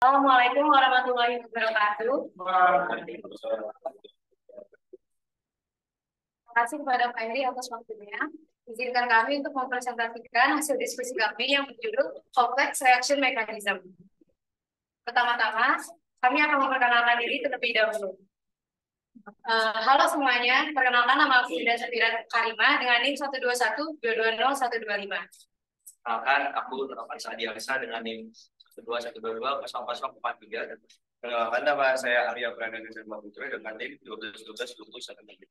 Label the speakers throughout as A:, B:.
A: Assalamualaikum warahmatullahi wabarakatuh. Terima kasih kepada Pak Heri atas waktunya. Izinkan kami untuk mempresentasikan hasil diskusi kami yang berjudul Complex Reaction Mechanism. Pertama-tama, kami akan memperkenalkan diri terlebih dahulu. Halo semuanya, perkenalkan nama aku Ida Safira Karima dengan NIM 121220125.
B: Perkenalkan, aku Novan Sadiasa dengan NIM 121220043. Perkenalkan, nama saya Arya Pradana Dharma Putra dengan NIM 121221.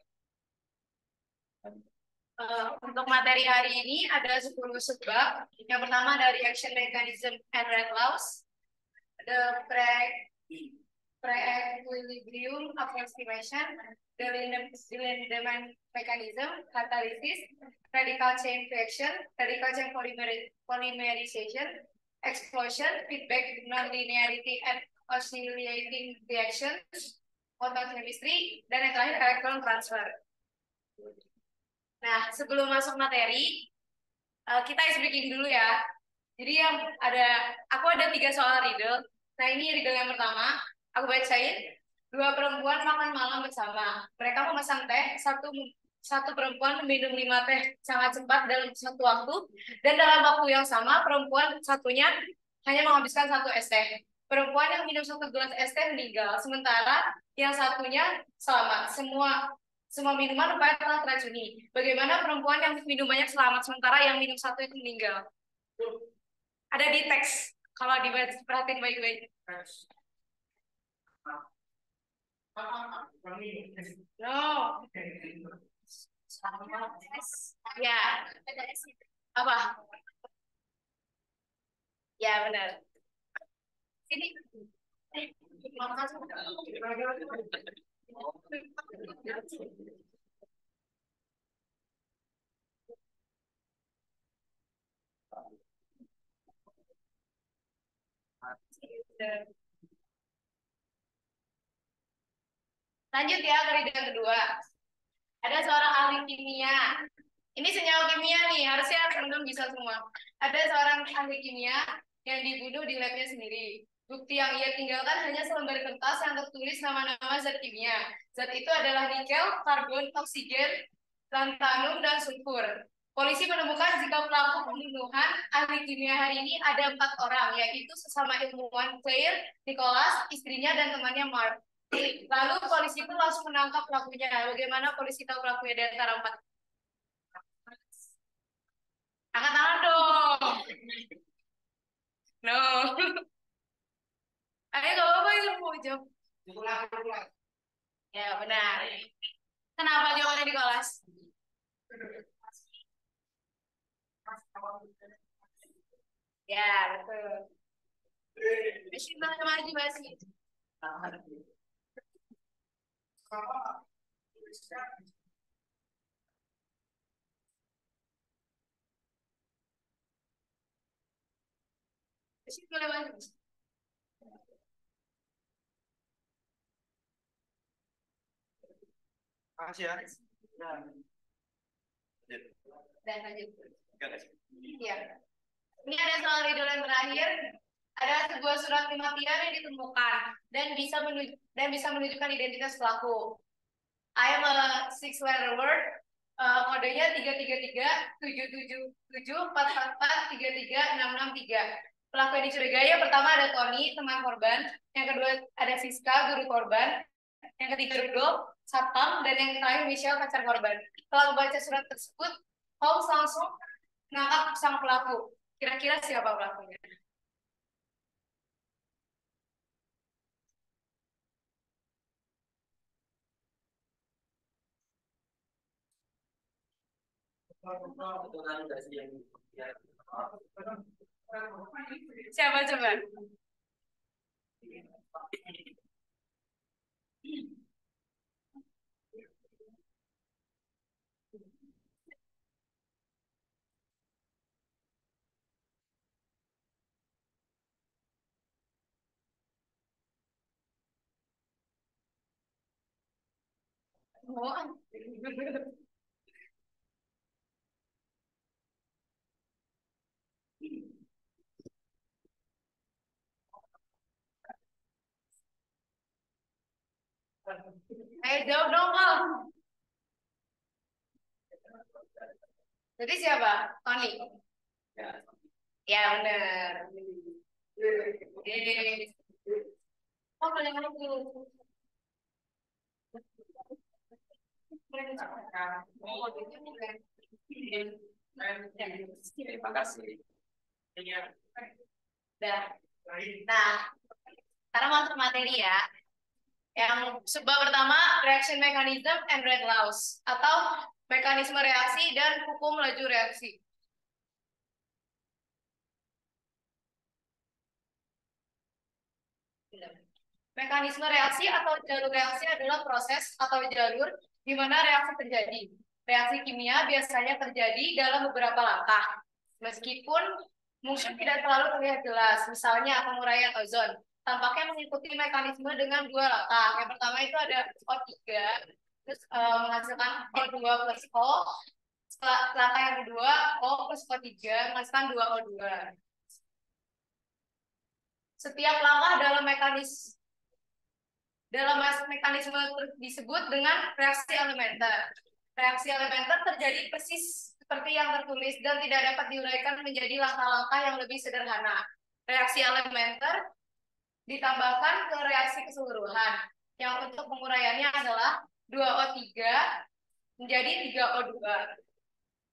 A: Untuk materi hari ini ada 10 subbab. Yang pertama dari Reaction Mechanism and Red Laws, the pre-equilibrium approximation, the Lindemann mechanism, catalysis, radical chain reaction, radical chain polymerization, explosion, feedback, non-linearity, and oscillating reactions, photochemistry, dan yang terakhir electron transfer. Nah, sebelum masuk materi, kita ice breaking dulu ya. Jadi aku ada 3 soal riddle. Nah, ini riddle yang pertama, aku bacain. 2 perempuan makan malam bersama. Mereka memesan teh, satu perempuan meminum 5 teh sangat cepat dalam satu waktu, dan dalam waktu yang sama, perempuan satunya hanya menghabiskan 1 es teh. Perempuan yang minum 1 gelas es teh meninggal, sementara yang satunya selamat. Semua minuman rupanya telah teracuni. Bagaimana perempuan yang minum banyak selamat, sementara yang minum 1 itu meninggal? Ada di teks, kalau diperhatiin baik-baik. No. Ya. Apa? Ya, benar. Sini. Lanjut ya ke riddle yang kedua. Ada seorang ahli kimia. Ini senyawa kimia nih, harusnya teman-teman bisa semua. Ada seorang ahli kimia yang dibunuh di labnya sendiri. Bukti yang ia tinggalkan hanya selembar kertas yang tertulis nama-nama zat kimia. Zat itu adalah nikel, karbon, oksigen, tantalum, dan sulfur. Polisi menemukan jika pelaku pembunuhan ahli kimia hari ini ada 4 orang, yaitu sesama ilmuwan Claire, Nicholas, istrinya, dan temannya Mark. Lalu polisi pun langsung menangkap pelakunya. Bagaimana polisi tahu pelakunya di antara 4? Angkat tangan dong. No. Ayo gak apa-apa yang mau jawab. Ya benar. Kenapa jawabannya di kelas? Ya betul. Masih bahasa basi. Masih boleh bahasa.
B: Makasih ya.
A: Dan lanjut. Iya. Ini ada soal riddle yang terakhir. Ada sebuah surat kematian yang ditemukan dan bisa menunjukkan identitas pelaku. I am a 6-letter word. Kodenya 333-777-444-33663. Pelaku yang dicurigai yang pertama ada Tony, teman korban. Yang kedua ada Siska, guru korban. Yang ketiga Rudolf, satpam, dan yang terakhir Michelle, pacar korban. Setelah membaca surat tersebut, Holmes langsung menangkap sang pelaku. Kira-kira siapa pelakunya? Siapa coba? Oh. Ayo jawab dong kau. Jadi siapa? Tony. Ya benar. Oh, boleh dulu.
B: Terima kasih.
A: Nah, sekarang masuk materi ya. Yang sebab pertama, reaction mechanism and Red laws, atau mekanisme reaksi dan hukum laju reaksi. Mekanisme reaksi atau jalur reaksi adalah proses atau jalur di mana reaksi terjadi. Reaksi kimia biasanya terjadi dalam beberapa langkah, meskipun mungkin tidak selalu terlihat jelas. Misalnya penguraian ozon, tampaknya mengikuti mekanisme dengan dua langkah. Yang pertama itu ada O3, terus menghasilkan O2 plus O. Langkah yang kedua, O plus O3 menghasilkan 2O2. Setiap langkah dalam mekanisme disebut dengan reaksi elementer. Reaksi elementer terjadi persis seperti yang tertulis dan tidak dapat diuraikan menjadi langkah-langkah yang lebih sederhana. Reaksi elementer ditambahkan ke reaksi keseluruhan, yang untuk penguraiannya adalah 2O3 menjadi 3O2.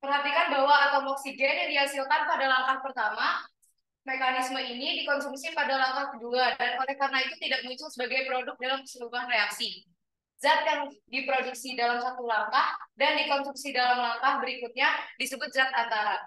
A: Perhatikan bahwa atom oksigen yang dihasilkan pada langkah pertama, mekanisme ini dikonsumsi pada langkah kedua, dan oleh karena itu tidak muncul sebagai produk dalam keseluruhan reaksi. Zat yang diproduksi dalam satu langkah dan dikonsumsi dalam langkah berikutnya disebut zat antara.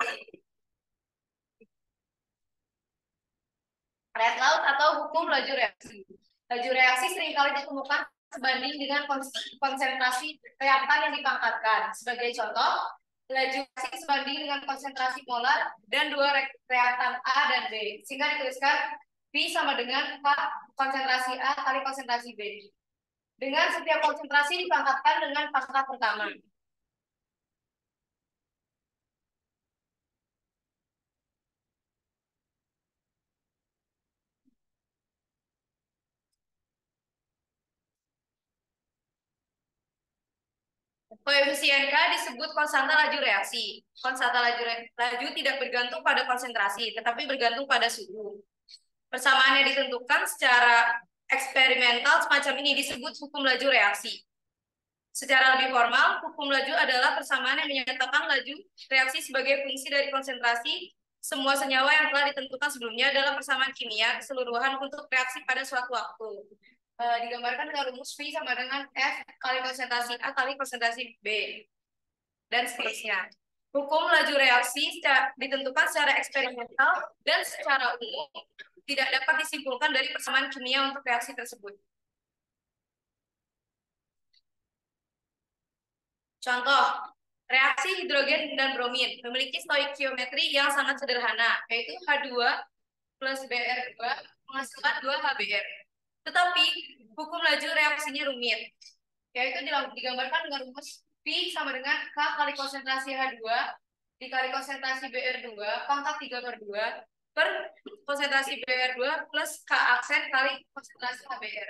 A: Red law atau hukum laju reaksi. Laju reaksi seringkali ditemukan sebanding dengan konsentrasi reaktan yang dipangkatkan. Sebagai contoh, laju reaksi sebanding dengan konsentrasi molar dan dua reaktan A dan B. Sehingga dituliskan V sama dengan konsentrasi A kali konsentrasi B. Dengan setiap konsentrasi dipangkatkan dengan pangkat pertama. Koefisien K disebut konstanta laju reaksi. Konstanta laju tidak bergantung pada konsentrasi, tetapi bergantung pada suhu. Persamaannya ditentukan secara eksperimental semacam ini disebut hukum laju reaksi. Secara lebih formal, hukum laju adalah persamaan yang menyatakan laju reaksi sebagai fungsi dari konsentrasi semua senyawa yang telah ditentukan sebelumnya dalam persamaan kimia keseluruhan untuk reaksi pada suatu waktu. Digambarkan dengan rumus V sama dengan F kali konsentrasi A kali konsentrasi B, dan seterusnya. Hukum laju reaksi ditentukan secara eksperimental dan secara umum tidak dapat disimpulkan dari persamaan kimia untuk reaksi tersebut. Contoh, reaksi hidrogen dan bromin memiliki stoikiometri yang sangat sederhana, yaitu H2 plus Br2 menghasilkan 2HBr. Tetapi, hukum laju reaksinya rumit, yaitu digambarkan dengan rumus V sama dengan K kali konsentrasi H2 dikali konsentrasi Br2 pangkat 3/2 per konsentrasi Br2 plus K aksen kali konsentrasi HBr.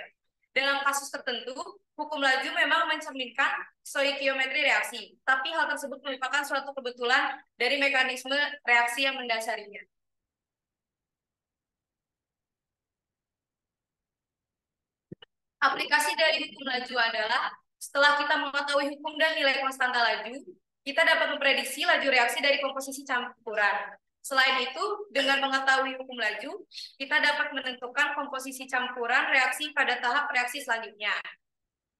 A: Dalam kasus tertentu, hukum laju memang mencerminkan stoikiometri reaksi, tapi hal tersebut merupakan suatu kebetulan dari mekanisme reaksi yang mendasarinya. Aplikasi dari hukum laju adalah setelah kita mengetahui hukum dan nilai konstanta laju, kita dapat memprediksi laju reaksi dari komposisi campuran. Selain itu, dengan mengetahui hukum laju, kita dapat menentukan komposisi campuran reaksi pada tahap reaksi selanjutnya.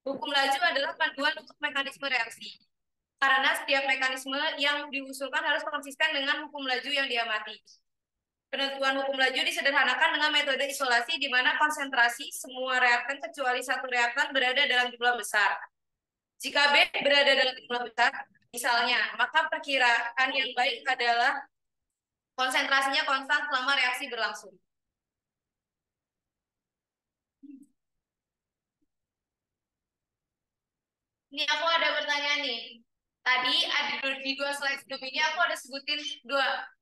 A: Hukum laju adalah panduan untuk mekanisme reaksi, karena setiap mekanisme yang diusulkan harus konsisten dengan hukum laju yang diamati. Penentuan hukum laju disederhanakan dengan metode isolasi di mana konsentrasi semua reaktan kecuali satu reaktan berada dalam jumlah besar. Jika B berada dalam jumlah besar, misalnya, maka perkiraan yang baik adalah konsentrasinya konstan selama reaksi berlangsung. Ini aku ada pertanyaan nih. Tadi ada di dua slide sebelum ini aku ada sebutin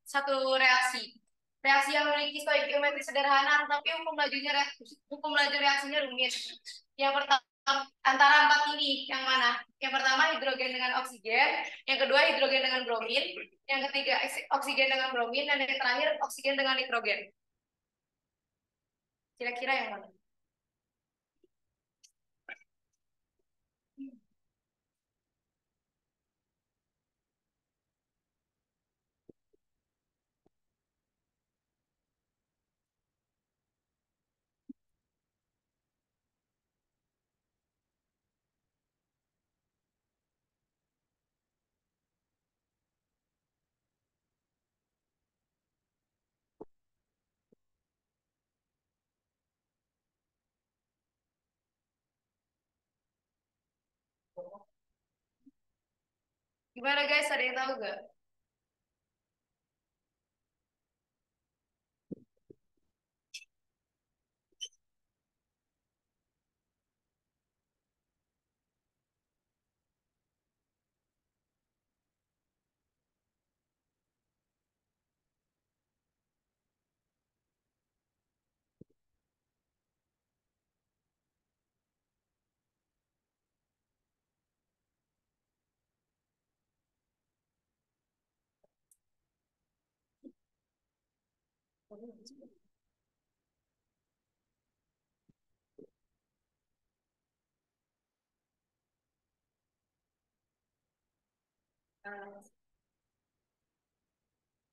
A: satu reaksi. Reaksi yang memiliki stoikiometri sederhana, tapi hukum laju reaksinya rumit. Yang pertama antara empat ini yang mana? Yang pertama hidrogen dengan oksigen, yang kedua hidrogen dengan bromin, yang ketiga oksigen dengan bromin, dan yang terakhir oksigen dengan nitrogen. Kira-kira yang mana? Gimana guys, ada yang tahu gak?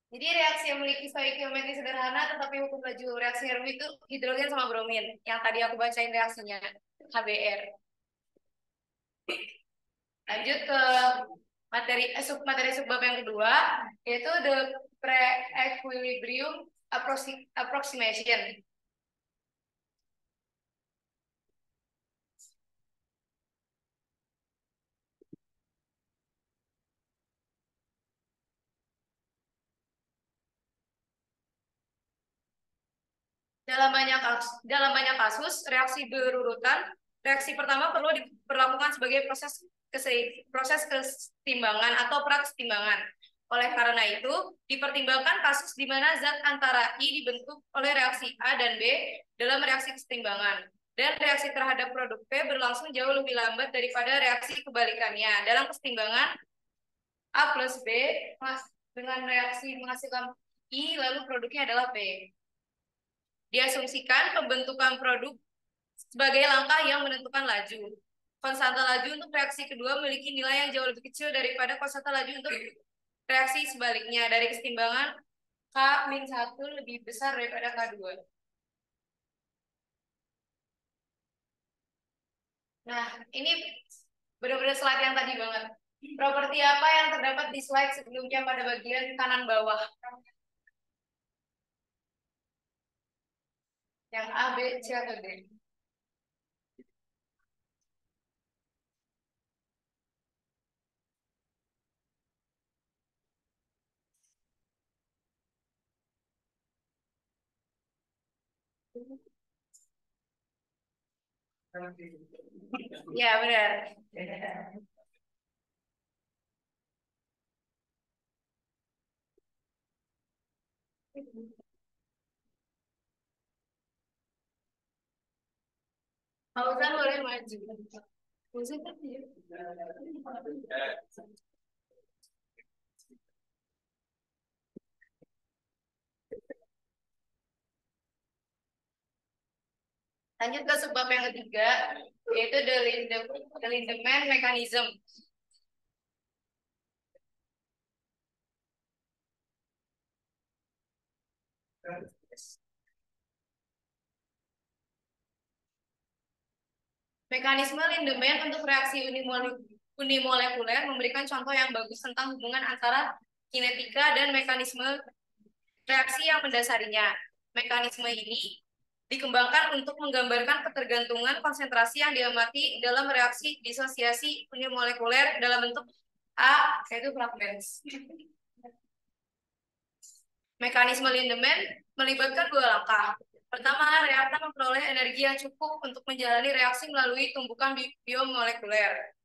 A: Jadi reaksi yang memiliki stoikiometri sederhana tetapi hukum laju reaksi Herwi itu hidrogen sama bromin. Yang tadi aku bacain reaksinya, HBr. Lanjut ke materi subbab yang kedua, yaitu the pre-equilibrium approximation. Dalam banyak kasus reaksi berurutan, reaksi pertama perlu diperlakukan sebagai proses kesetimbangan atau prakesetimbangan. Oleh karena itu, dipertimbangkan kasus di mana zat antara I dibentuk oleh reaksi A dan B dalam reaksi kesetimbangan. Dan reaksi terhadap produk P berlangsung jauh lebih lambat daripada reaksi kebalikannya. Dalam kesetimbangan A plus B dengan reaksi menghasilkan I, lalu produknya adalah P. Diasumsikan pembentukan produk sebagai langkah yang menentukan laju. Konstanta laju untuk reaksi kedua memiliki nilai yang jauh lebih kecil daripada konstanta laju untuk reaksi sebaliknya. Dari kesetimbangan, K-1 lebih besar daripada K2. Nah, ini benar-benar slide yang tadi banget. Properti apa yang terdapat di slide sebelumnya pada bagian kanan bawah? Yang A, B, C, atau D? Ya, benar. Fauzan boleh maju. Fauzan kan dia. Lanjut ke sebab yang ketiga, yaitu the Lindemann mechanism. Mekanisme Lindemann untuk reaksi unimolekuler memberikan contoh yang bagus tentang hubungan antara kinetika dan mekanisme reaksi yang mendasarinya. Mekanisme ini dikembangkan untuk menggambarkan ketergantungan konsentrasi yang diamati dalam reaksi disosiasi unimolekuler dalam bentuk A, yaitu fragments. Mekanisme Lindemann melibatkan dua langkah. Pertama, reaktan memperoleh energi yang cukup untuk menjalani reaksi melalui tumbukan biomolekuler.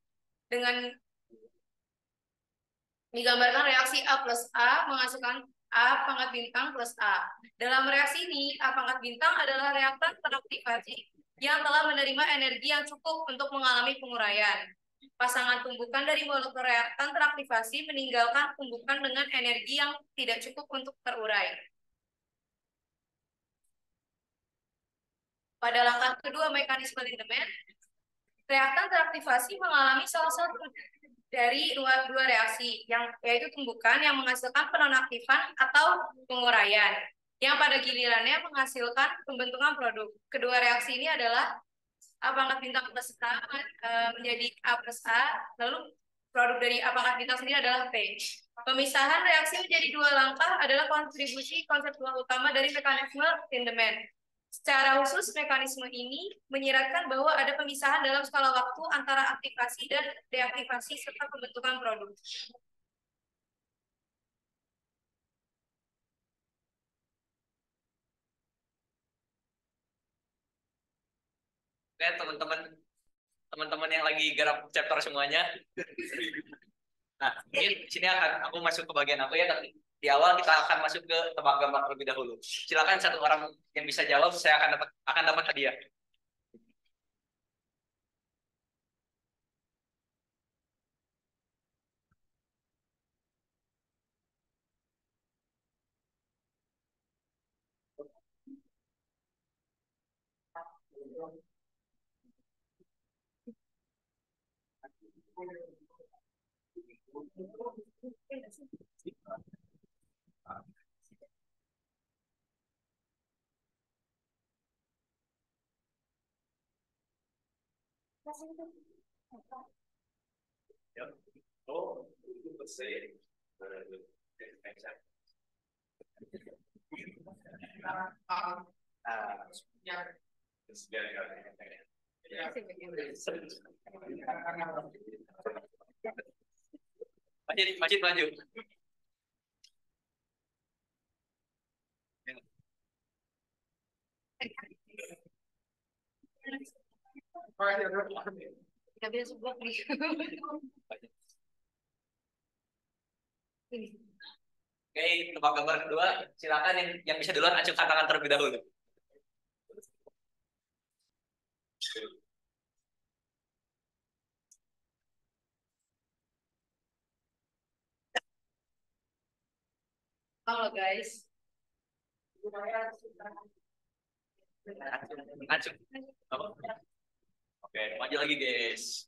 A: Dengan digambarkan reaksi A plus A menghasilkan A pangkat bintang plus A. Dalam reaksi ini, A pangkat bintang adalah reaktan teraktivasi yang telah menerima energi yang cukup untuk mengalami penguraian. Pasangan tumbukan dari molekul reaktan teraktivasi meninggalkan tumbukan dengan energi yang tidak cukup untuk terurai. Pada langkah kedua mekanisme Lindemann, reaktan teraktivasi mengalami salah satu dari dua reaksi, yaitu tumbukan yang menghasilkan penonaktifan atau penguraian, yang pada gilirannya menghasilkan pembentukan produk. Kedua reaksi ini adalah A pangkat bintang plus A menjadi A plus A, lalu produk dari A pangkat bintang sendiri adalah P. Pemisahan reaksi menjadi dua langkah adalah kontribusi konseptual utama dari mekanisme Lindemann. Secara khusus, mekanisme ini menyiratkan bahwa ada pemisahan dalam skala waktu antara aktivasi dan deaktivasi serta pembentukan produk.
C: Oke, teman-teman yang lagi garap chapter semuanya. Nah, ini sini aku masuk ke bagian aku ya, tapi di awal kita akan masuk ke tebak gambar terlebih dahulu. Silakan satu orang yang bisa jawab, saya akan dapat hadiah.
B: Oh, você.
C: Majid maju.
A: Nggak bisa seblok nih.
C: Oke, tebak gambar kedua. Silakan yang bisa duluan acungkan tangan terlebih dahulu.
A: Halo guys.
C: Acung. Oke, maju lagi guys.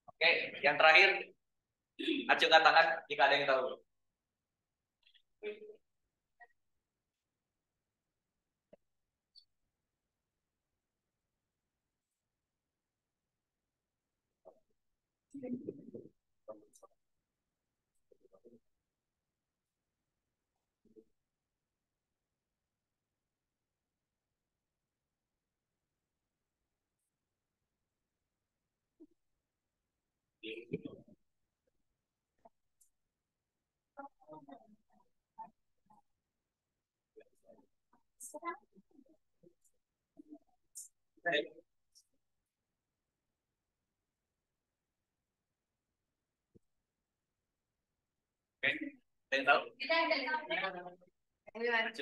C: Oke, yang terakhir acungkan tangan jika ada yang tahu. Oke, ada yang tahu?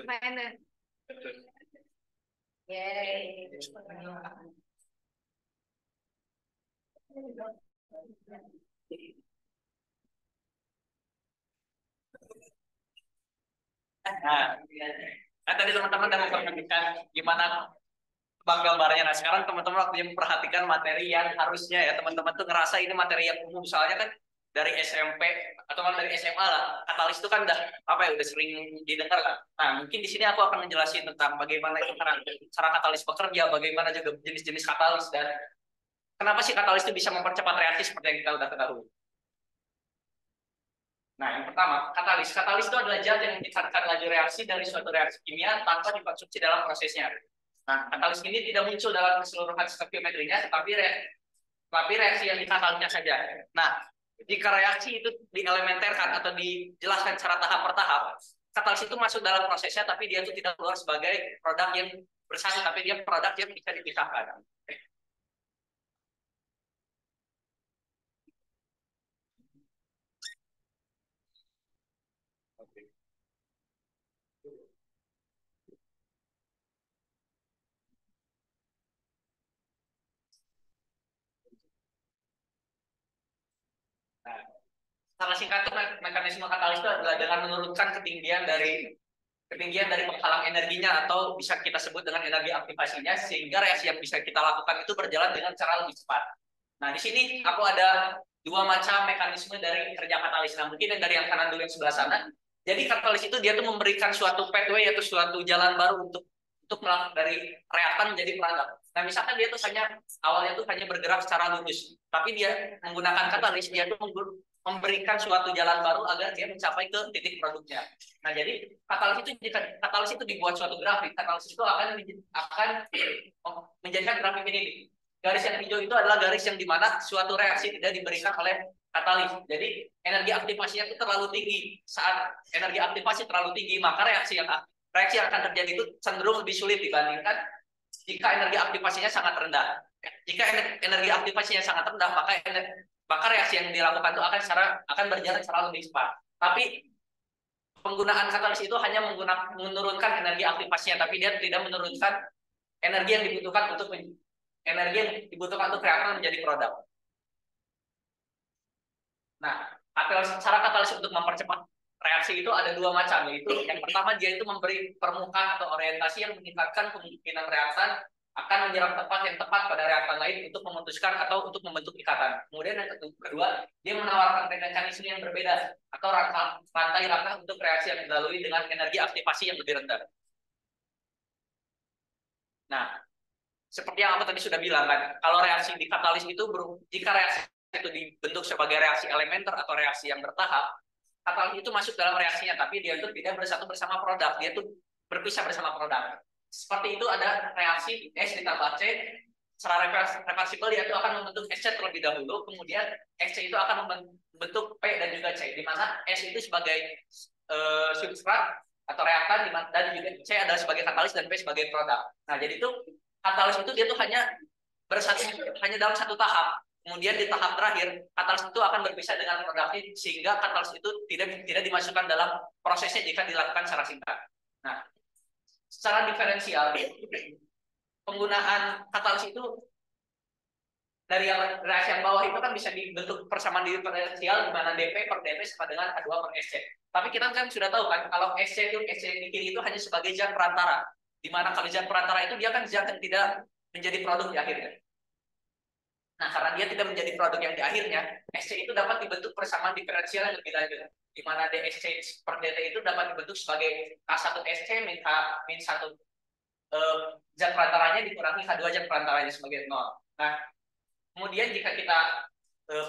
A: Mana? Yeay.
C: Nah, tadi teman-teman udah memperhatikan gimana tebak gambarnya. Nah, sekarang teman-teman waktunya memperhatikan materi yang harusnya ya teman-teman tuh ngerasa ini materi yang umum. Soalnya kan dari SMP atau malah dari SMA lah, katalis itu kan udah apa ya udah sering didengar kan. Nah, mungkin di sini aku akan menjelaskan tentang bagaimana itu cara katalis bekerja, bagaimana juga jenis-jenis katalis dan kenapa sih katalis itu bisa mempercepat reaksi seperti yang kita udah ketahui. Nah, yang pertama, katalis. Katalis itu adalah zat yang meningkatkan laju reaksi dari suatu reaksi kimia tanpa dikonsumsi dalam prosesnya. Nah, katalis ini tidak muncul dalam keseluruhan stoikiometrinya, tapi reaksi yang dikatalisnya saja. Nah, jika reaksi itu dielementerkan atau dijelaskan secara tahap per tahap, katalis itu masuk dalam prosesnya, tapi dia itu tidak keluar sebagai produk yang bersatu, tapi dia produk yang bisa dipisahkan. Nah, secara singkat itu mekanisme katalis itu adalah dengan menurunkan ketinggian dari penghalang energinya atau bisa kita sebut dengan energi aktivasinya sehingga reaksi yang bisa kita lakukan itu berjalan dengan cara lebih cepat. Nah, di sini aku ada dua macam mekanisme dari kerja katalis. Nah, mungkin dari yang kanan dulu yang sebelah sana. Jadi katalis itu dia tuh memberikan suatu pathway atau suatu jalan baru untuk dari reaktan menjadi pelanggan. Nah, misalkan dia tuh awalnya tuh hanya bergerak secara lurus, tapi dia menggunakan katalis, dia tuh memberikan suatu jalan baru agar dia mencapai ke titik produknya. Nah, jadi katalis itu dibuat suatu grafik, katalis itu akan menjadikan grafik ini. Garis yang hijau itu adalah garis yang dimana suatu reaksi tidak diberikan oleh katalis. Jadi energi aktivasinya itu terlalu tinggi. Saat energi aktivasi terlalu tinggi, maka reaksi yang akan terjadi itu cenderung lebih sulit dibandingkan jika energi aktivasinya sangat rendah. Jika energi aktivasinya sangat rendah, maka reaksi yang dilakukan itu akan berjalan secara lebih cepat. Tapi penggunaan katalis itu hanya menurunkan energi aktivasinya, tapi dia tidak menurunkan energi yang dibutuhkan untuk reaktor menjadi produk. Nah, cara katalis untuk mempercepat reaksi itu ada dua macam, yaitu yang pertama dia itu memberi permukaan atau orientasi yang meningkatkan kemungkinan reaktan akan menyerap tempat yang tepat pada reaktan lain untuk memutuskan atau untuk membentuk ikatan. Kemudian yang kedua, dia menawarkan mekanisme yang berbeda atau rantai rangka untuk reaksi yang dilalui dengan energi aktivasi yang lebih rendah. Nah, seperti yang aku tadi sudah bilang kan, kalau reaksi di katalis itu jika reaksi itu dibentuk sebagai reaksi elementer atau reaksi yang bertahap, katalis itu masuk dalam reaksinya, tapi dia itu tidak bersatu bersama produk, dia itu berpisah bersama produk. Seperti itu ada reaksi S ditambah C, secara reversibel dia itu akan membentuk SC terlebih dahulu, kemudian SC itu akan membentuk P dan juga C, di mana S itu sebagai substrat atau reaktan, dan juga C adalah sebagai katalis dan P sebagai produk. Nah, jadi itu katalis itu dia tuh hanya dalam satu tahap. Kemudian di tahap terakhir, katalis itu akan berpisah dengan produknya sehingga katalis itu tidak dimasukkan dalam prosesnya jika dilakukan secara singkat. Nah, secara diferensial, penggunaan katalis itu dari reaksi yang bawah itu kan bisa dibentuk persamaan diferensial di mana dP per dT sama dengan H2 per SC. Tapi kita kan sudah tahu kan kalau SC di kiri itu hanya sebagai zat perantara. Di mana kalau zat perantara itu dia kan zat yang tidak menjadi produk di akhirnya. Nah, karena dia tidak menjadi produk yang di akhirnya, SC itu dapat dibentuk persamaan diferensial yang lebih lanjut. Di mana DSC per DT itu dapat dibentuk sebagai K1SC min 1 zat perantaranya dikurangi H2 zat perantaranya sebagai 0. Nah, kemudian jika kita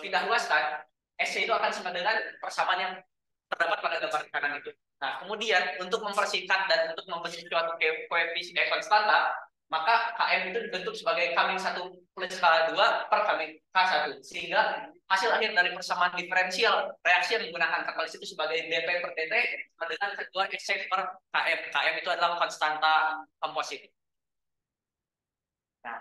C: pindah luaskan, SC itu akan sama dengan persamaan yang terdapat pada gambar kanan itu. Nah, kemudian untuk mempersingkat dan untuk membentuk suatu koefisien konstanta, maka Km itu dibentuk sebagai K-1 plus K2 per K1, sehingga hasil akhir dari persamaan diferensial reaksi yang menggunakan katalis itu sebagai dP per dt sama dengan kedua SC per Km. Km itu adalah konstanta komposit. Nah,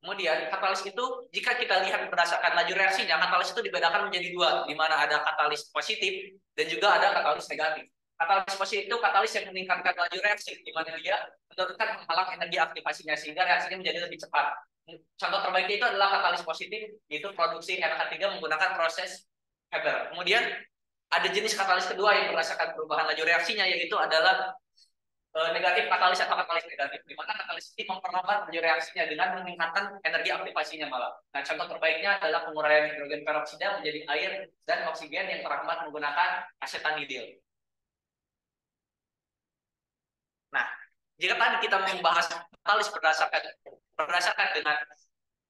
C: kemudian katalis itu jika kita lihat berdasarkan laju reaksinya, katalis itu dibedakan menjadi dua, di mana ada katalis positif dan juga ada katalis negatif. Katalis positif itu katalis yang meningkatkan laju reaksi, di mana dia menurunkan penghalang energi aktivasinya sehingga reaksinya menjadi lebih cepat. Contoh terbaiknya itu adalah katalis positif, yaitu produksi NH3 menggunakan proses Haber. Kemudian ada jenis katalis kedua yang berdasarkan perubahan laju reaksinya, yaitu adalah negatif katalis atau katalis negatif, di mana katalis ini memperlambat laju reaksinya dengan meningkatkan energi aktivasinya malah. Nah, contoh terbaiknya adalah penguraian hidrogen peroksida menjadi air dan oksigen yang terhambat menggunakan asetanidil. Nah, jika tadi kita membahas katalis berdasarkan dengan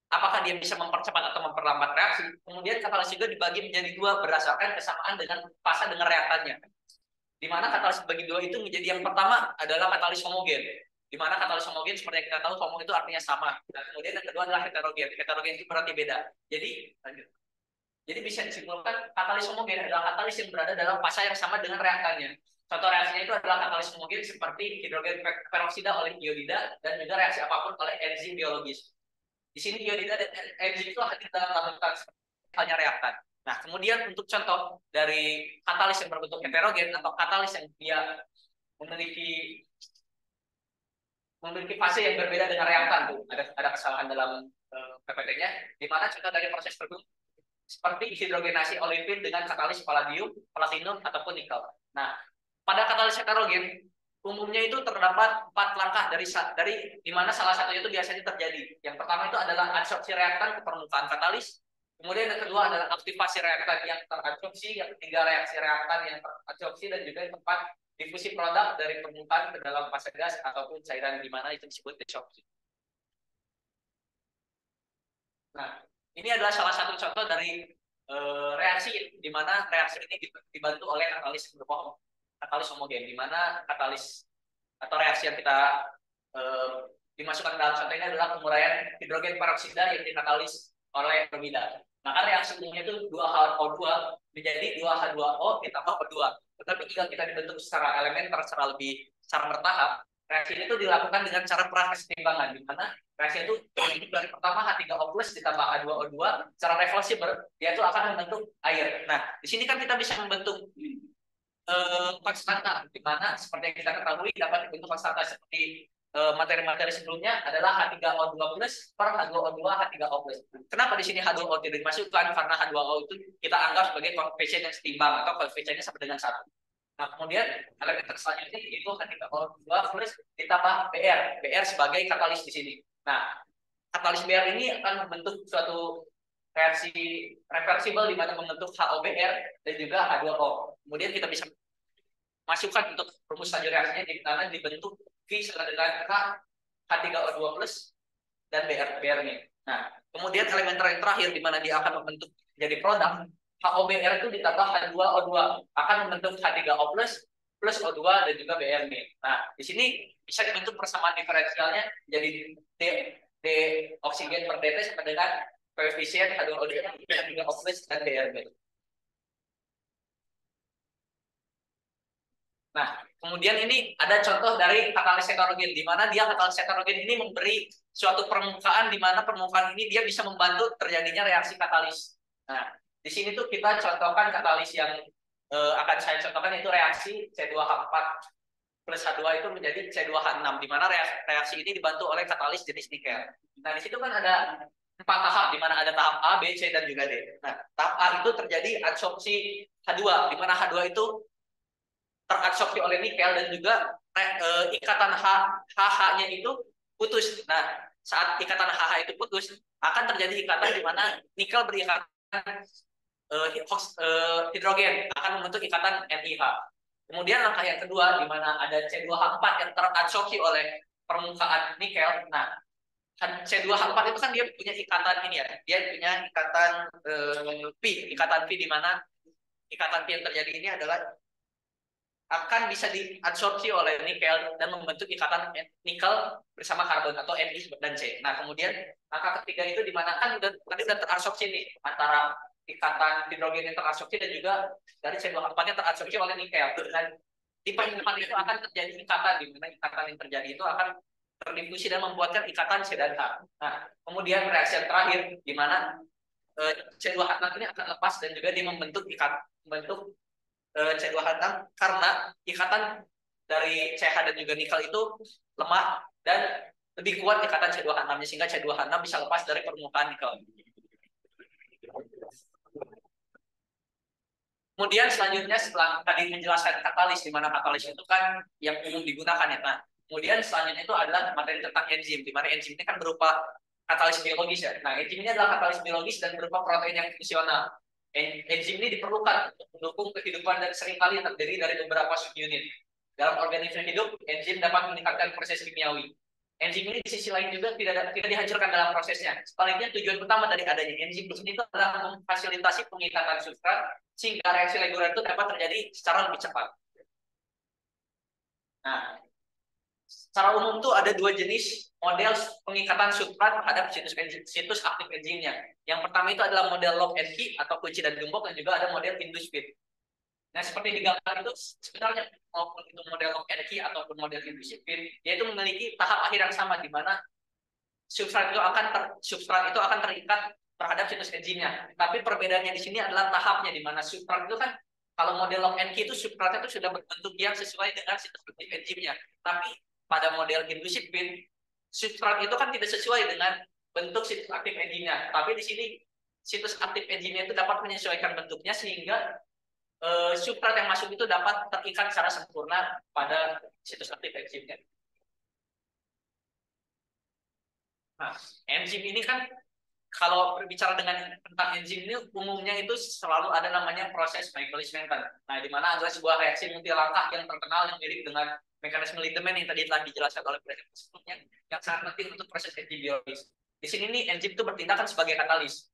C: apakah dia bisa mempercepat atau memperlambat reaksi, kemudian katalis juga dibagi menjadi dua berdasarkan kesamaan dengan fase dengan reaktannya. Di mana katalis dibagi dua itu menjadi yang pertama adalah katalis homogen. Di mana katalis homogen seperti yang kita tahu, homo itu artinya sama. Dan kemudian yang kedua adalah heterogen. Heterogen itu berarti beda. Jadi bisa disimpulkan katalis homogen adalah katalis yang berada dalam fase yang sama dengan reaktannya. Contoh reaksinya itu adalah katalis homogen seperti hidrogen peroksida oleh iodida dan juga reaksi apapun oleh enzim biologis. Di sini iodida dan enzim itu akan kita lakukan hanya reaktan. Nah, kemudian untuk contoh dari katalis yang berbentuk heterogen atau katalis yang dia memiliki fase yang berbeda dengan reaktan tuh. Ada kesalahan dalam PPT-nya, di mana contoh dari proses tersebut seperti hidrogenasi olefin dengan katalis palladium, platinum ataupun nikel. Nah, pada katalis heterogen umumnya itu terdapat 4 langkah dari di mana salah satunya itu biasanya terjadi. Yang pertama itu adalah adsorpsi reaktan ke permukaan katalis. Kemudian yang kedua adalah aktivasi reaktan yang teradsorpsi, yang ketiga reaksi reaktan yang teradsorpsi, dan juga yang keempat difusi produk dari permukaan ke dalam fase gas ataupun cairan, di mana itu disebut desorpsi. Nah, ini adalah salah satu contoh dari reaksi di mana reaksi ini dibantu oleh katalis berbohong, katalis homogen, di mana katalis atau reaksi yang kita dimasukkan dalam contoh ini adalah penguraian hidrogen peroksida yang dikatalis oleh bromida. Maka reaksi umumnya itu 2HO2 menjadi 2H2O ditambah O2. Tetapi jika kita dibentuk secara elementer, secara bertahap, reaksi itu dilakukan dengan cara prakesetimbangan, di mana reaksi itu dari pertama H3O plus ditambah H2O2, secara reversible dia itu akan membentuk air. Nah, di sini kan kita bisa membentuk konstanta, di mana seperti yang kita ketahui dapat dibentuk konstanta seperti materi-materi sebelumnya adalah H3O2 plus per H2O2 H3O plus. Kenapa di sini H2O tidak dimasukkan? Karena H2O itu kita anggap sebagai koefisien yang setimbang atau koefisiennya sama dengan 1. Nah, kemudian elemen selanjutnya itu H3O2 plus ditambah Br. Br sebagai katalis di sini. Nah, katalis Br ini akan membentuk suatu reaksi reversible di mana membentuk HOBr dan juga H2O. Kemudian kita bisa masukkan untuk rumus lanjut reaksinya di mana dibentuk V sama dengan K H3O2 plus dan Br-nya. Nah, kemudian elemen terakhir di mana dia akan membentuk jadi produk HOBr itu ditambah H2O2 akan membentuk H3O plus O2 dan juga Br-nya. Nah, di sini bisa dibentuk persamaan diferensialnya jadi D oksigen per dt sama dengan koefisien H2O2 H3O plus dan Br-nya. Nah, kemudian ini ada contoh dari katalis heterogen, di mana dia katalis heterogen ini memberi suatu permukaan, di mana permukaan ini dia bisa membantu terjadinya reaksi katalis. Nah, di sini tuh kita contohkan katalis yang akan saya contohkan, yaitu reaksi C2H4 plus H2 itu menjadi C2H6, di mana reaksi ini dibantu oleh katalis jenis nikel. Nah, di situ kan ada 4 tahap, di mana ada tahap A, B, C, dan juga D. Nah, tahap A itu terjadi adsorpsi H2, di mana H2 itu teradsorpsi oleh nikel dan juga ikatan HH-nya itu putus. Nah, saat ikatan HH itu putus, akan terjadi ikatan di mana nikel berikatan hidrogen, akan membentuk ikatan NiH. Kemudian langkah yang kedua, di mana ada C2H4 yang teradsorpsi oleh permukaan nikel. Nah, C2H4 itu kan dia punya ikatan ini ya, dia punya ikatan ikatan P, di mana ikatan P yang terjadi ini adalah akan bisa diadsorpsi oleh nikel dan membentuk ikatan nikel bersama karbon atau Ni dan C. Nah, kemudian langkah ketiga itu di mana kan tadi udah teradsorpsi nih antara ikatan hidrogen yang teradsorpsi dan juga dari C2H4 yang teradsorpsi oleh nikel. Dan di permukaan itu akan terjadi ikatan, di mana ikatan yang terjadi itu akan terdifusi dan membuatkan ikatan C dan H. Nah, kemudian reaksi yang terakhir di mana C2H6 ini akan lepas dan juga dia membentuk C2H6 karena ikatan dari CH dan juga nikel itu lemah dan lebih kuat ikatan C2H6-nya, sehingga C2H6 bisa lepas dari permukaan nikel. Kemudian selanjutnya setelah tadi menjelaskan katalis, di mana katalis itu kan yang umum digunakan ya. Nah, kemudian selanjutnya itu adalah materi tentang enzim, di mana enzim ini kan berupa katalis biologis ya. Nah, enzim ini adalah katalis biologis dan berupa protein yang fungsional. Enzim ini diperlukan untuk mendukung kehidupan dan seringkali terdiri dari beberapa subunit. Dalam organisme hidup, enzim dapat meningkatkan proses kimiawi. Enzim ini di sisi lain juga tidak dihancurkan dalam prosesnya. Sebaliknya, tujuan utama dari adanya enzim itu adalah memfasilitasi pengikatan substrat sehingga reaksi reguler itu dapat terjadi secara lebih cepat. Nah, secara umum tuh ada 2 jenis model pengikatan substrat terhadap situs aktif enzimnya. Yang pertama itu adalah model lock and key atau kunci dan gembok, dan juga ada model induced feed. Nah, seperti di gambar itu sebenarnya maupun itu model lock and key ataupun model induced feed, yaitu memiliki tahap akhir yang sama, di mana substrat itu akan terikat terhadap situs enzimnya. Tapi perbedaannya di sini adalah tahapnya, di mana substrat itu kan kalau model lock and key itu substratnya itu sudah berbentuk yang sesuai dengan situs aktif enzimnya. Tapi pada model induced bin, substrat itu kan tidak sesuai dengan bentuk situs aktif enzimnya. Tapi di sini situs aktif enzimnya itu dapat menyesuaikan bentuknya sehingga substrat yang masuk itu dapat terikat secara sempurna pada situs aktif enzimnya. Nah, enzim ini kan kalau berbicara tentang enzim ini umumnya itu selalu ada namanya proses Michaelis-Menten. Nah, di mana adalah sebuah reaksi multi langkah yang terkenal yang mirip dengan mekanisme Lindemann yang tadi telah dijelaskan oleh presenter sebelumnya, yang sangat penting untuk proses enzim biologis. Di sini nih enzim itu bertindak kan sebagai katalis.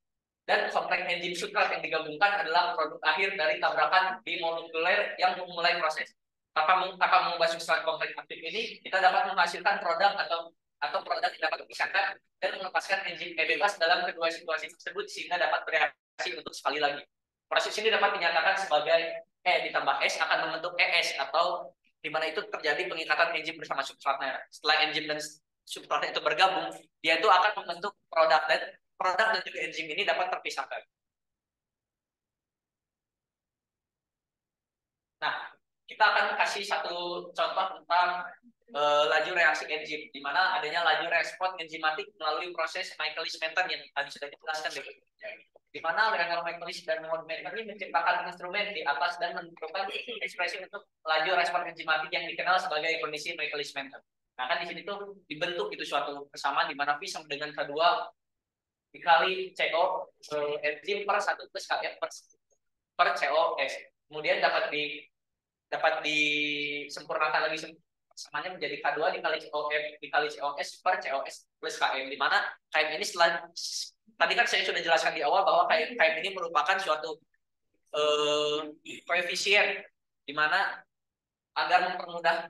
C: Dan kompleks enzim substrat yang digabungkan adalah produk akhir dari tabrakan bimolekuler yang memulai proses. Tanpa mengubah substrat kompleks aktif ini, kita dapat menghasilkan produk atau produk yang dapat dipisahkan dan melepaskan enzim bebas dalam kedua situasi tersebut sehingga dapat bereaksi untuk sekali lagi. Proses ini dapat dinyatakan sebagai E ditambah S akan membentuk ES atau di mana itu terjadi pengikatan enzim bersama substratnya. Setelah enzim dan substratnya itu bergabung, dia itu akan membentuk produk dan juga enzim ini dapat terpisahkan. Nah, kita akan kasih satu contoh tentang laju reaksi enzim, di mana adanya laju respon enzimatik melalui proses Michaelis-Menten yang tadi sudah dijelaskan, di mana Werner Michaelis dan Menten ini menciptakan instrumen di atas dan menentukan ekspresi untuk laju respon enzimatik yang dikenal sebagai kondisi Michaelis-Menten. Nah, kan di sini tuh dibentuk itu suatu persamaan di mana V sama dengan K2 dikali CO enzim per 1 plus Kf per COS. Kemudian dapat disempurnakan lagi persamanya menjadi K2 dikali COS per COS plus Km, di mana Km ini setelah tadi kan saya sudah jelaskan di awal bahwa Km ini merupakan suatu koefisien di mana agar mempermudah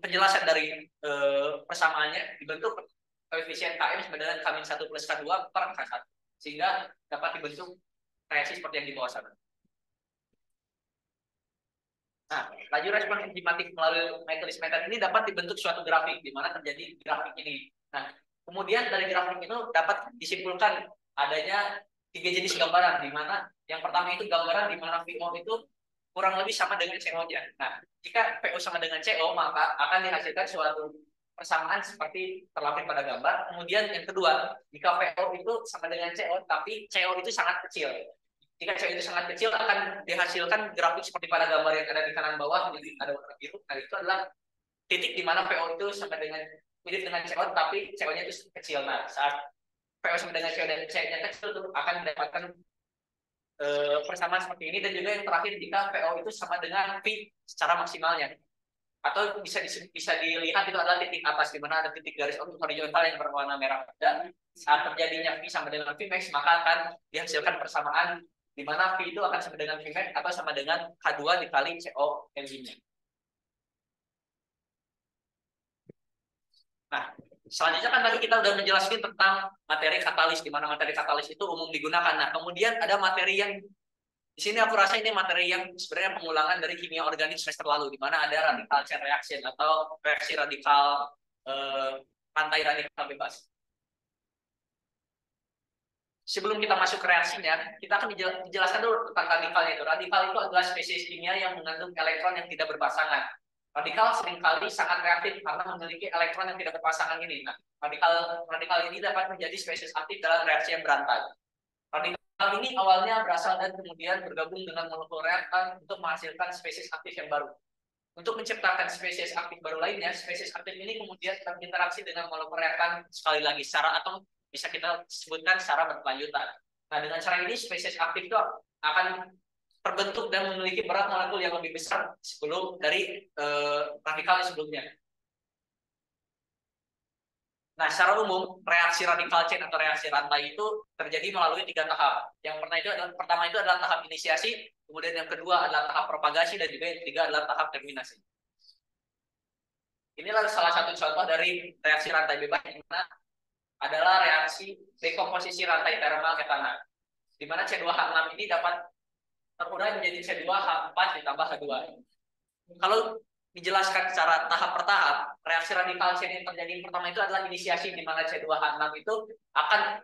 C: penjelasan dari persamaannya dibentuk koefisien Km sama dengan K-1 plus K2 per K1 sehingga dapat dibentuk reaksi seperti yang di bawah sana. Nah, laju respon enzimatik melalui Michaelis-Menten ini dapat dibentuk suatu grafik di mana terjadi grafik ini. Nah, kemudian dari grafik itu dapat disimpulkan adanya 3 jenis gambaran, di mana yang pertama itu gambaran di mana VO itu kurang lebih sama dengan CO-nya. Nah, jika PO sama dengan CO, maka akan dihasilkan suatu persamaan seperti terlampir pada gambar. Kemudian yang kedua, jika PO itu sama dengan CO, tapi CO itu sangat kecil. Jika CO itu sangat kecil, akan dihasilkan grafik seperti pada gambar yang ada di kanan bawah, jadi ada warna biru. Nah, itu adalah titik di mana PO itu sama dengan mirip dengan CO, tapi CO-nya itu kecil. Nah, saat PO sama dengan CO dan CO-nya kecil, itu akan mendapatkan persamaan seperti ini. Dan juga yang terakhir, jika PO itu sama dengan V secara maksimalnya. Atau bisa dilihat itu adalah titik atas, di mana ada titik garis horizontal yang berwarna merah. Dan saat terjadinya V sama dengan Vmax, maka akan dihasilkan persamaan di mana V itu akan sama dengan Vmax atau sama dengan K2 dikali CO enzimnya. Nah, selanjutnya kan tadi kita udah menjelaskan tentang materi katalis, di mana materi katalis itu umum digunakan. Nah, kemudian ada materi yang di sini aku rasa ini materi yang sebenarnya pengulangan dari kimia organik semester lalu, di mana ada radical chain reaction atau reaksi radikal rantai radikal bebas. Sebelum kita masuk ke reaksinya, kita akan dijelaskan dulu tentang radikalnya itu. Radikal itu adalah spesies kimia yang mengandung elektron yang tidak berpasangan. Radikal seringkali sangat reaktif karena memiliki elektron yang tidak berpasangan ini. Nah, radikal ini dapat menjadi spesies aktif dalam reaksi yang berantai. Radikal ini awalnya berasal dan kemudian bergabung dengan molekul reaktan untuk menghasilkan spesies aktif yang baru. Untuk menciptakan spesies aktif baru lainnya, spesies aktif ini kemudian berinteraksi dengan molekul reaktan sekali lagi secara atom, bisa kita sebutkan secara berkelanjutan. Nah, dengan cara ini spesies aktif itu akan terbentuk dan memiliki berat molekul yang lebih besar dari radikal sebelumnya. Nah, secara umum reaksi radikal chain atau reaksi rantai itu terjadi melalui 3 tahap. Yang pertama itu adalah tahap inisiasi, kemudian yang kedua adalah tahap propagasi, dan juga yang ketiga adalah tahap terminasi. Inilah salah satu contoh dari reaksi rantai bebas, yang mana adalah reaksi dekomposisi rantai termal ketana, di mana C2H6 ini dapat terurai menjadi C2H4 ditambah H2. Kalau dijelaskan secara tahap per tahap, reaksi radikal chain yang terjadi yang pertama itu adalah inisiasi, di mana C2H6 itu akan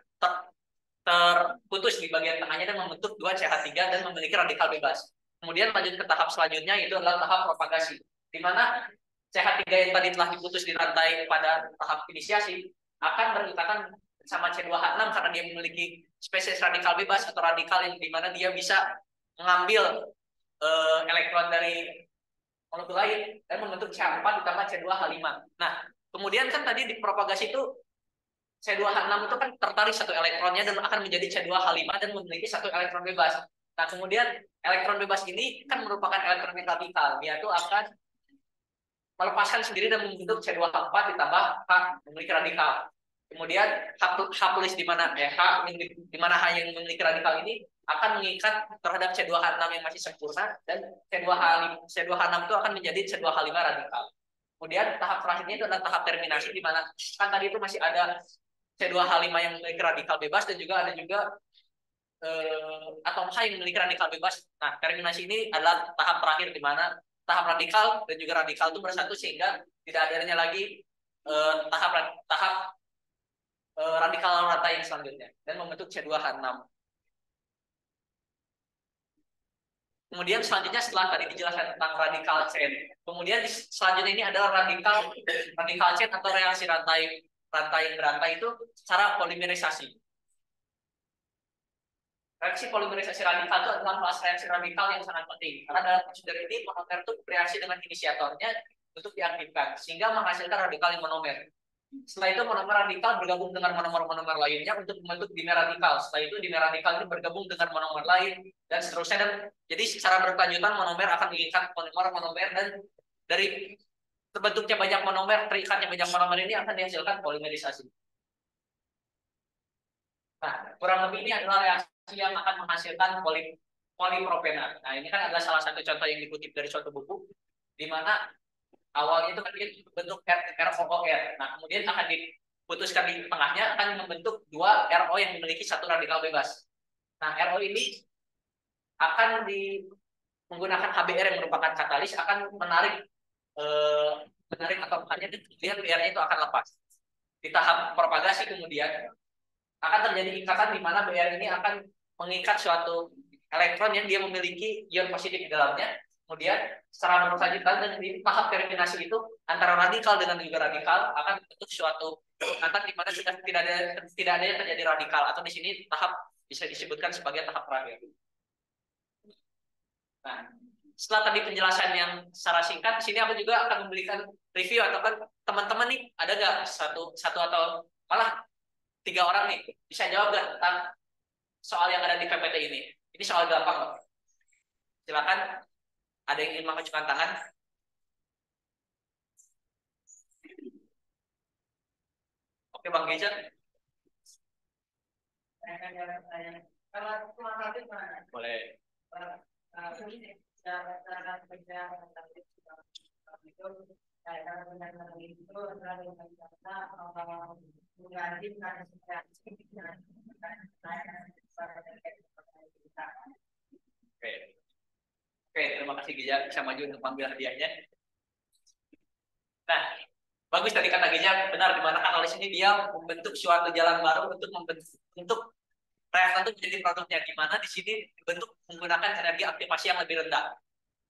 C: terputus di bagian tengahnya dan membentuk dua CH3 dan memiliki radikal bebas. Kemudian lanjut ke tahap selanjutnya, itu adalah tahap propagasi, di mana CH3 yang tadi telah diputus di rantai pada tahap inisiasi akan berikatan sama C2H6 karena dia memiliki spesies radikal bebas atau radikal yang dimana dia bisa mengambil elektron dari molekul lain dan membentuk C4 ditambah C2H5. Nah, kemudian kan tadi di propagasi itu C2H6 itu kan tertarik satu elektronnya dan akan menjadi C2H5 dan memiliki satu elektron bebas. Nah, kemudian elektron bebas ini kan merupakan elektron yang radikal. Dia itu akan melepaskan sendiri dan membentuk C2H4 ditambah H memiliki radikal. Kemudian H plus di mana H di mana H yang memiliki radikal ini akan mengikat terhadap C2H6 yang masih sempurna dan C2H6 itu akan menjadi C2H5 radikal. Kemudian tahap terakhirnya itu adalah tahap terminasi di mana kan tadi itu masih ada C2H5 yang memiliki radikal bebas dan juga ada juga atom H yang memiliki radikal bebas. Nah, terminasi ini adalah tahap terakhir di mana tahap radikal dan juga radikal itu bersatu sehingga tidak adanya lagi tahap radikal rantai yang selanjutnya dan membentuk C2H6. Kemudian selanjutnya setelah tadi dijelaskan tentang radikal chain, kemudian selanjutnya ini adalah radikal chain atau reaksi rantai berantai itu secara polimerisasi. Reaksi polimerisasi radikal itu adalah kelas reaksi radikal yang sangat penting karena dalam prosedur ini monomer itu bereaksi dengan inisiatornya untuk diaktifkan sehingga menghasilkan radikal yang monomer. Setelah itu monomer radikal bergabung dengan monomer-monomer lainnya untuk membentuk dimer radikal. Setelah itu dimer radikal ini bergabung dengan monomer lain dan seterusnya. Dan jadi secara berkelanjutan monomer akan mengikat monomer dan dari terbentuknya banyak monomer, terikatnya banyak monomer ini akan dihasilkan polimerisasi. Nah, kurang lebih ini adalah reaksi yang akan menghasilkan polipropena. Nah, ini kan adalah salah satu contoh yang dikutip dari suatu buku, di mana awalnya itu kan dia bentuk ROOR. Nah, kemudian akan diputuskan di tengahnya akan membentuk dua RO yang memiliki satu radikal bebas. Nah, RO ini akan menggunakan HBr yang merupakan katalis akan menarik atomnya dan kemudian BR-nya itu akan lepas. Di tahap propagasi kemudian akan terjadi ikatan di mana BR ini akan mengikat suatu elektron yang dia memiliki ion positif di dalamnya. Kemudian secara berkelanjutan dan di tahap terminasi itu antara radikal dengan juga radikal akan bentuk suatu ikatan di mana sudah tidak ada yang terjadi radikal atau di sini tahap bisa disebutkan sebagai tahap terakhir. Nah, setelah tadi penjelasan yang secara singkat, di sini aku juga akan memberikan review atau kan teman-teman nih ada nggak satu atau malah 3 orang nih bisa jawab nggak tentang soal yang ada di PPT ini? Ini soal gampang kok. Silakan. Ada yang ingin mengajukan tangan? Oke, Bang Geja. Boleh. Oke. Oke, terima kasih Geja bisa maju untuk mengambil hadiahnya. Nah, bagus tadi kata Geja benar di mana katalis ini dia membentuk suatu jalan baru untuk reaktan itu menjadi produknya di mana di sini dibentuk menggunakan energi aktivasi yang lebih rendah.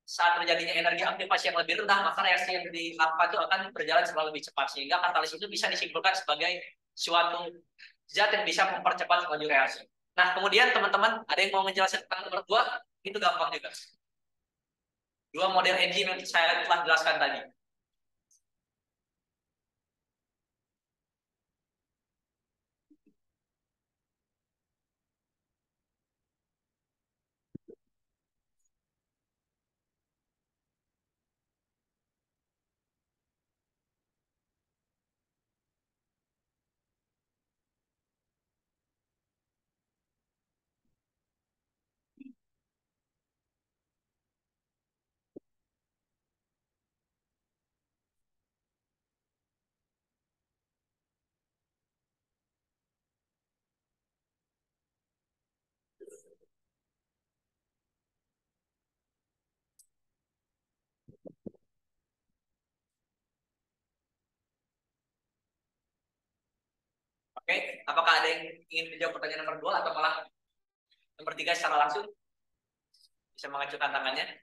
C: Saat terjadinya energi aktivasi yang lebih rendah, maka reaksi yang dilakukan itu akan berjalan selalu lebih cepat sehingga katalis itu bisa disimpulkan sebagai suatu zat yang bisa mempercepat laju reaksi. Nah, kemudian teman-teman ada yang mau menjelaskan tentang nomor 2? Itu gampang juga. 2 model enzim yang saya telah jelaskan tadi. Oke, apakah ada yang ingin menjawab pertanyaan nomor 2 atau malah nomor 3 secara langsung? Bisa mengajukan tangannya.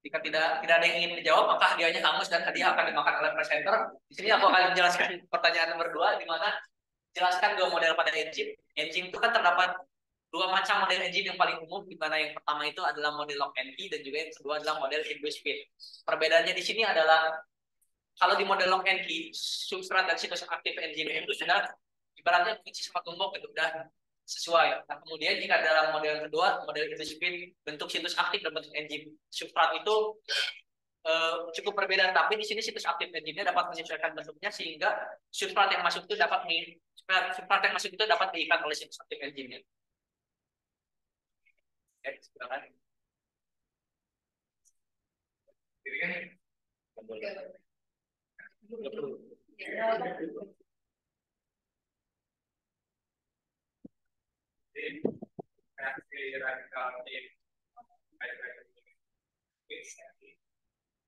C: Jika tidak ada yang ingin menjawab, maka hadiahnya hangus dan hadiah akan dimakan oleh presenter. Di sini aku akan menjelaskan pertanyaan nomor 2, di mana jelaskan dua model pada engine. Engine itu kan terdapat dua macam model engine yang paling umum, di mana yang pertama itu adalah model lock and key dan juga yang kedua adalah model induced speed. Perbedaannya di sini adalah kalau di model lock and key, substrat dan situs aktif engine itu sudah ibaratnya sifat tumbuk itu udah sesuai. Nah, kemudian jika dalam model kedua, model induced speed, bentuk situs aktif dan bentuk engine substrat itu cukup berbeda, tapi di sini situs aktif engine-nya dapat menyesuaikan bentuknya sehingga substrat yang masuk itu dapat diikat oleh situs aktif engine-nya. Oke, silakan. Jadi kan reaksi radikal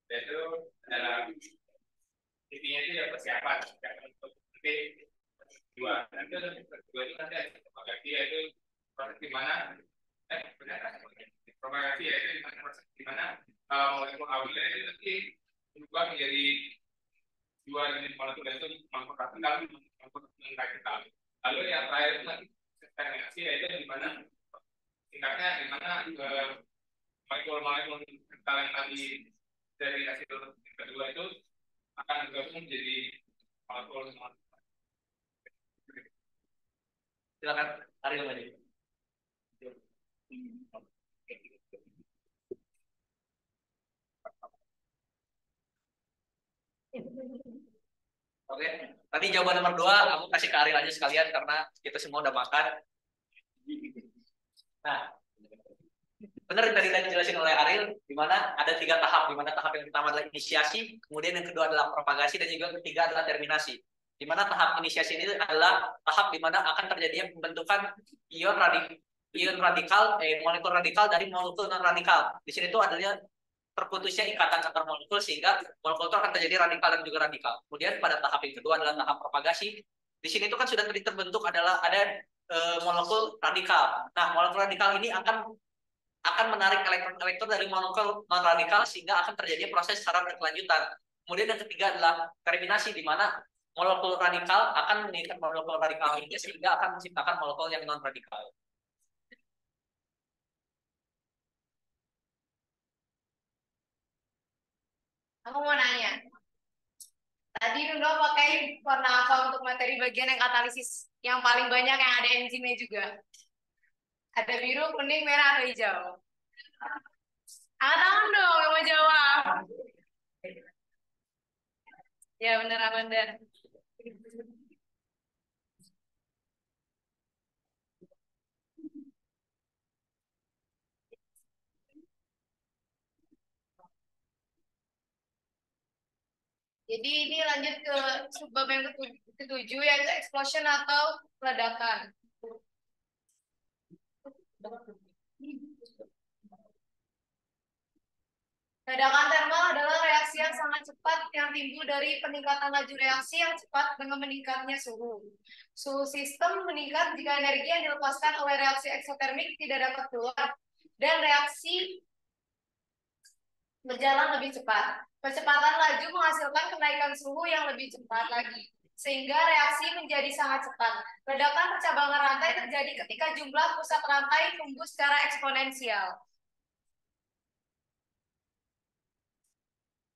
C: itu dalam intinya itu ya persiapan untuk nanti dua itu nanti propagasi yaitu proses di mana propagasi yaitu proses di mana molekul awalnya itu nanti berubah menjadi dua jenis molekul itu molekul radikal molekul non radikal. Lalu yang terakhir itu nanti terminasi yaitu di mana tingkatnya di mana molekul-molekul radikal yang tadi dari hasil kedua itu akan bergabung menjadi molekul. Silakan Ariel lagi. Oke, tadi jawaban nomor 2 aku kasih ke Ariel aja sekalian karena kita semua udah makan. Nah, benar tadi dijelasin oleh Ariel, di mana ada 3 tahap, di mana tahap yang pertama adalah inisiasi, kemudian yang kedua adalah propagasi, dan juga ketiga adalah terminasi. Di mana tahap inisiasi ini adalah tahap di mana akan terjadinya pembentukan molekul radikal dari molekul non radikal. Di sini itu adalah terputusnya ikatan antar molekul sehingga molekul itu akan terjadi radikal dan juga radikal. Kemudian pada tahap yang kedua adalah tahap propagasi. Di sini itu kan sudah terbentuk adalah ada molekul radikal. Nah, molekul radikal ini akan menarik elektron-elektron dari molekul non radikal sehingga akan terjadi proses secara berkelanjutan. Kemudian yang ketiga adalah terminasi, di mana molekul radikal akan meningkat molekul radikal ini sehingga akan menciptakan molekul yang non radikal.
A: Aku mau nanya. Tadi Nuno pakai warna apa untuk materi bagian yang katalisis yang paling banyak yang ada enzimnya juga? Ada biru, kuning, merah, atau hijau? Angkat tangan dong yang mau jawab. Ya bener Amanda. Jadi ini lanjut ke subbab yang ketujuh yaitu explosion atau ledakan. Ledakan termal adalah reaksi yang sangat cepat yang timbul dari peningkatan laju reaksi yang cepat dengan meningkatnya suhu. Suhu sistem meningkat jika energi yang dilepaskan oleh reaksi eksotermik tidak dapat keluar dan reaksi berjalan lebih cepat. Percepatan laju menghasilkan kenaikan suhu yang lebih cepat lagi, sehingga reaksi menjadi sangat cepat. Ledakan percabangan rantai terjadi ketika jumlah pusat rantai tumbuh secara eksponensial.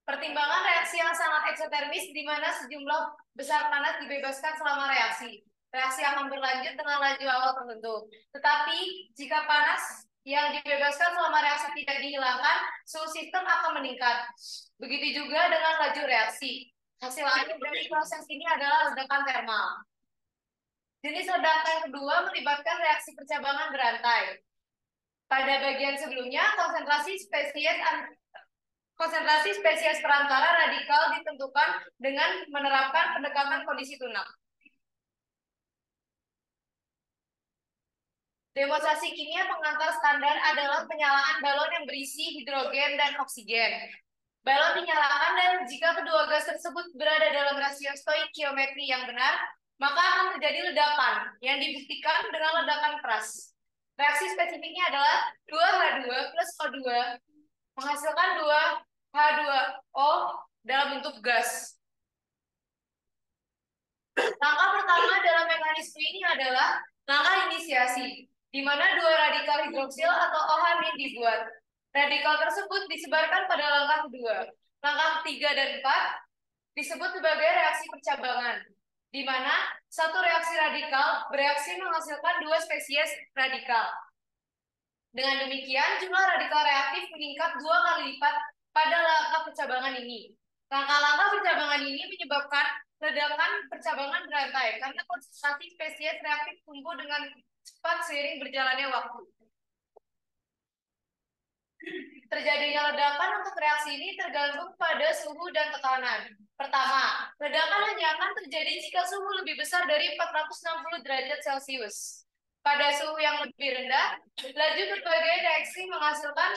A: Pertimbangan reaksi yang sangat eksotermis di mana sejumlah besar panas dibebaskan selama reaksi. Reaksi akan berlanjut dengan laju awal tertentu. Tetapi jika panas yang dibebaskan selama reaksi tidak dihilangkan, suhu sistem akan meningkat. Begitu juga dengan laju reaksi. Hasil akhir dari proses ini adalah ledakan termal. Jenis ledakan kedua melibatkan reaksi percabangan berantai. Pada bagian sebelumnya, konsentrasi spesies perantara radikal ditentukan dengan menerapkan pendekatan kondisi tunak. Demonstrasi kimia pengantar standar adalah penyalaan balon yang berisi hidrogen dan oksigen. Balon dinyalakan dan jika kedua gas tersebut berada dalam rasio stoikiometri yang benar, maka akan terjadi ledakan yang dibuktikan dengan ledakan keras. Reaksi spesifiknya adalah 2H2 plus O2 menghasilkan 2H2O dalam bentuk gas. Langkah pertama dalam mekanisme ini adalah langkah inisiasi, di mana dua radikal hidroksil atau OH dibuat. Radikal tersebut disebarkan pada langkah kedua. Langkah ketiga dan empat disebut sebagai reaksi percabangan, di mana satu reaksi radikal bereaksi menghasilkan dua spesies radikal. Dengan demikian, jumlah radikal reaktif meningkat 2 kali lipat pada langkah percabangan ini. Langkah-langkah percabangan ini menyebabkan ledakan percabangan berantai karena konsentrasi spesies reaktif tumbuh dengan cepat seiring berjalannya waktu. Terjadinya ledakan untuk reaksi ini tergantung pada suhu dan tekanan. Pertama, ledakan hanya akan terjadi jika suhu lebih besar dari 460 derajat Celcius. Pada suhu yang lebih rendah, laju berbagai reaksi menghasilkan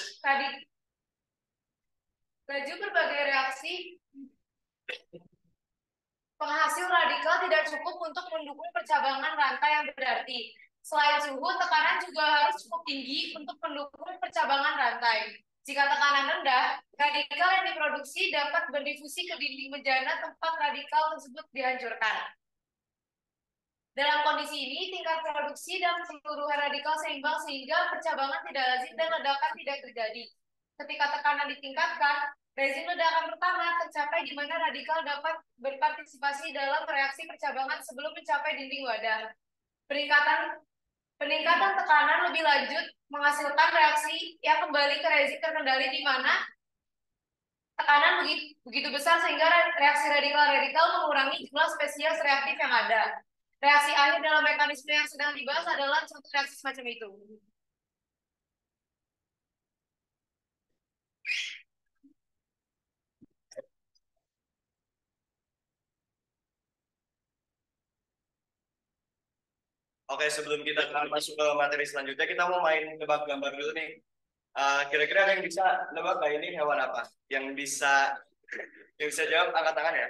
A: penghasil radikal tidak cukup untuk mendukung percabangan rantai yang berarti. Selain suhu, tekanan juga harus cukup tinggi untuk mendukung percabangan rantai. Jika tekanan rendah, radikal yang diproduksi dapat berdifusi ke dinding bejana tempat radikal tersebut dihancurkan. Dalam kondisi ini, tingkat produksi dan keseluruhan radikal seimbang sehingga percabangan tidak lazim dan ledakan tidak terjadi. Ketika tekanan ditingkatkan, rezim ledakan pertama tercapai di mana radikal dapat berpartisipasi dalam reaksi percabangan sebelum mencapai dinding wadah. Peningkatan tekanan lebih lanjut menghasilkan reaksi yang kembali ke rezim terkendali di mana tekanan begitu besar sehingga reaksi radikal-radikal mengurangi jumlah spesies reaktif yang ada. Reaksi akhir dalam mekanisme yang sedang dibahas adalah suatu reaksi semacam itu.
B: Oke, sebelum kita masuk ke materi selanjutnya, kita mau main tebak gambar dulu nih. Kira-kira ada yang bisa nebak nggak ini hewan apa? Yang bisa jawab angkat tangan ya.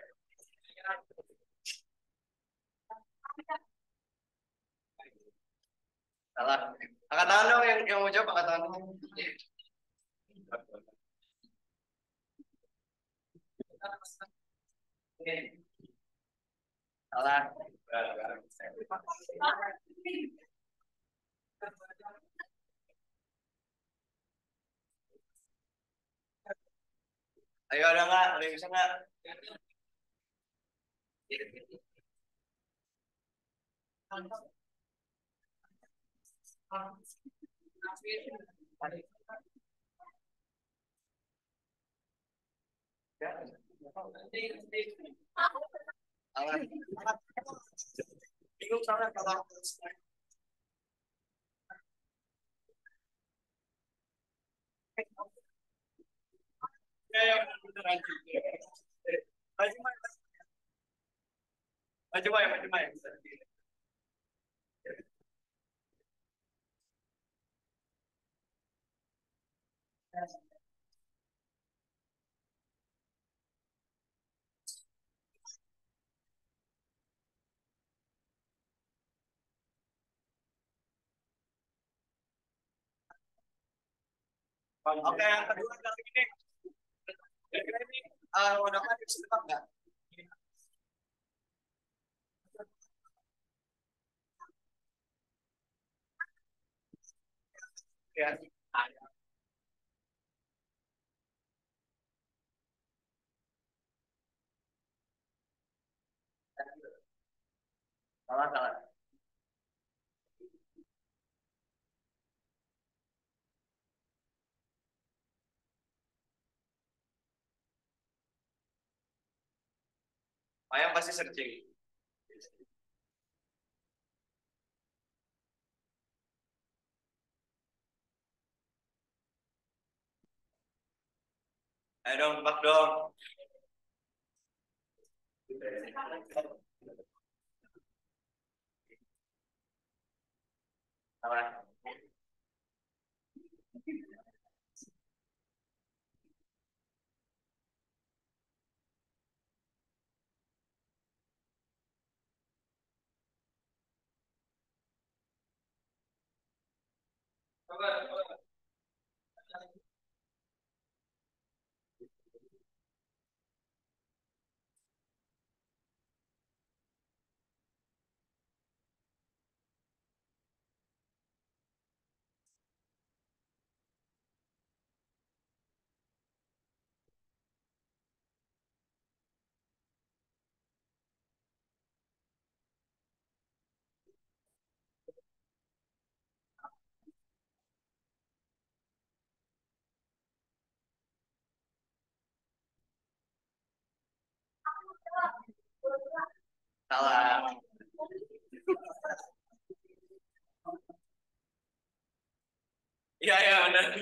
B: Salah. Angkat tangan dong yang mau jawab, angkat tangan dong. Salah. Ayo, ada nggak? Ada yang bisa nggak? Bingung soalnya kalau maju maju. Oke, yang kedua kali ini. Kira-kira ini modalnya bisa tebak nggak? Ya. Salah, salah. Ayam pasti searching. Ayo dong, tebak dong. Salah. Salah. Iya, iya, benar.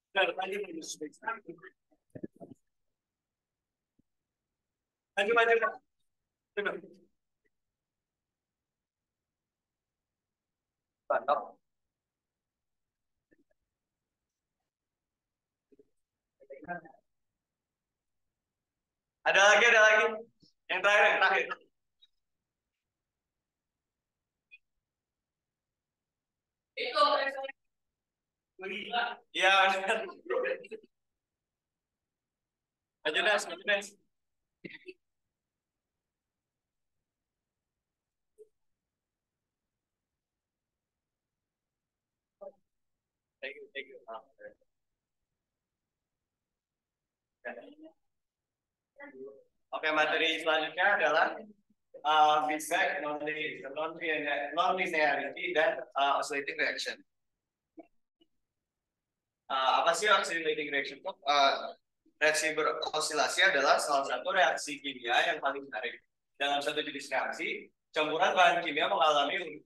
B: Benar, tadi maju, maju. Benar. Mantap. Ada lagi, ada lagi. Yang terakhir, yang terakhir.
A: Itu.
B: Iya, benar. Maju, Des, maju, Des. Thank you, thank you. Oke, materi selanjutnya adalah feedback, non-linearity, dan oscillating reaction. Apa sih oscillating reaction itu? Reaksi berosilasi adalah salah satu reaksi kimia yang paling menarik. Dalam satu jenis reaksi, campuran bahan kimia mengalami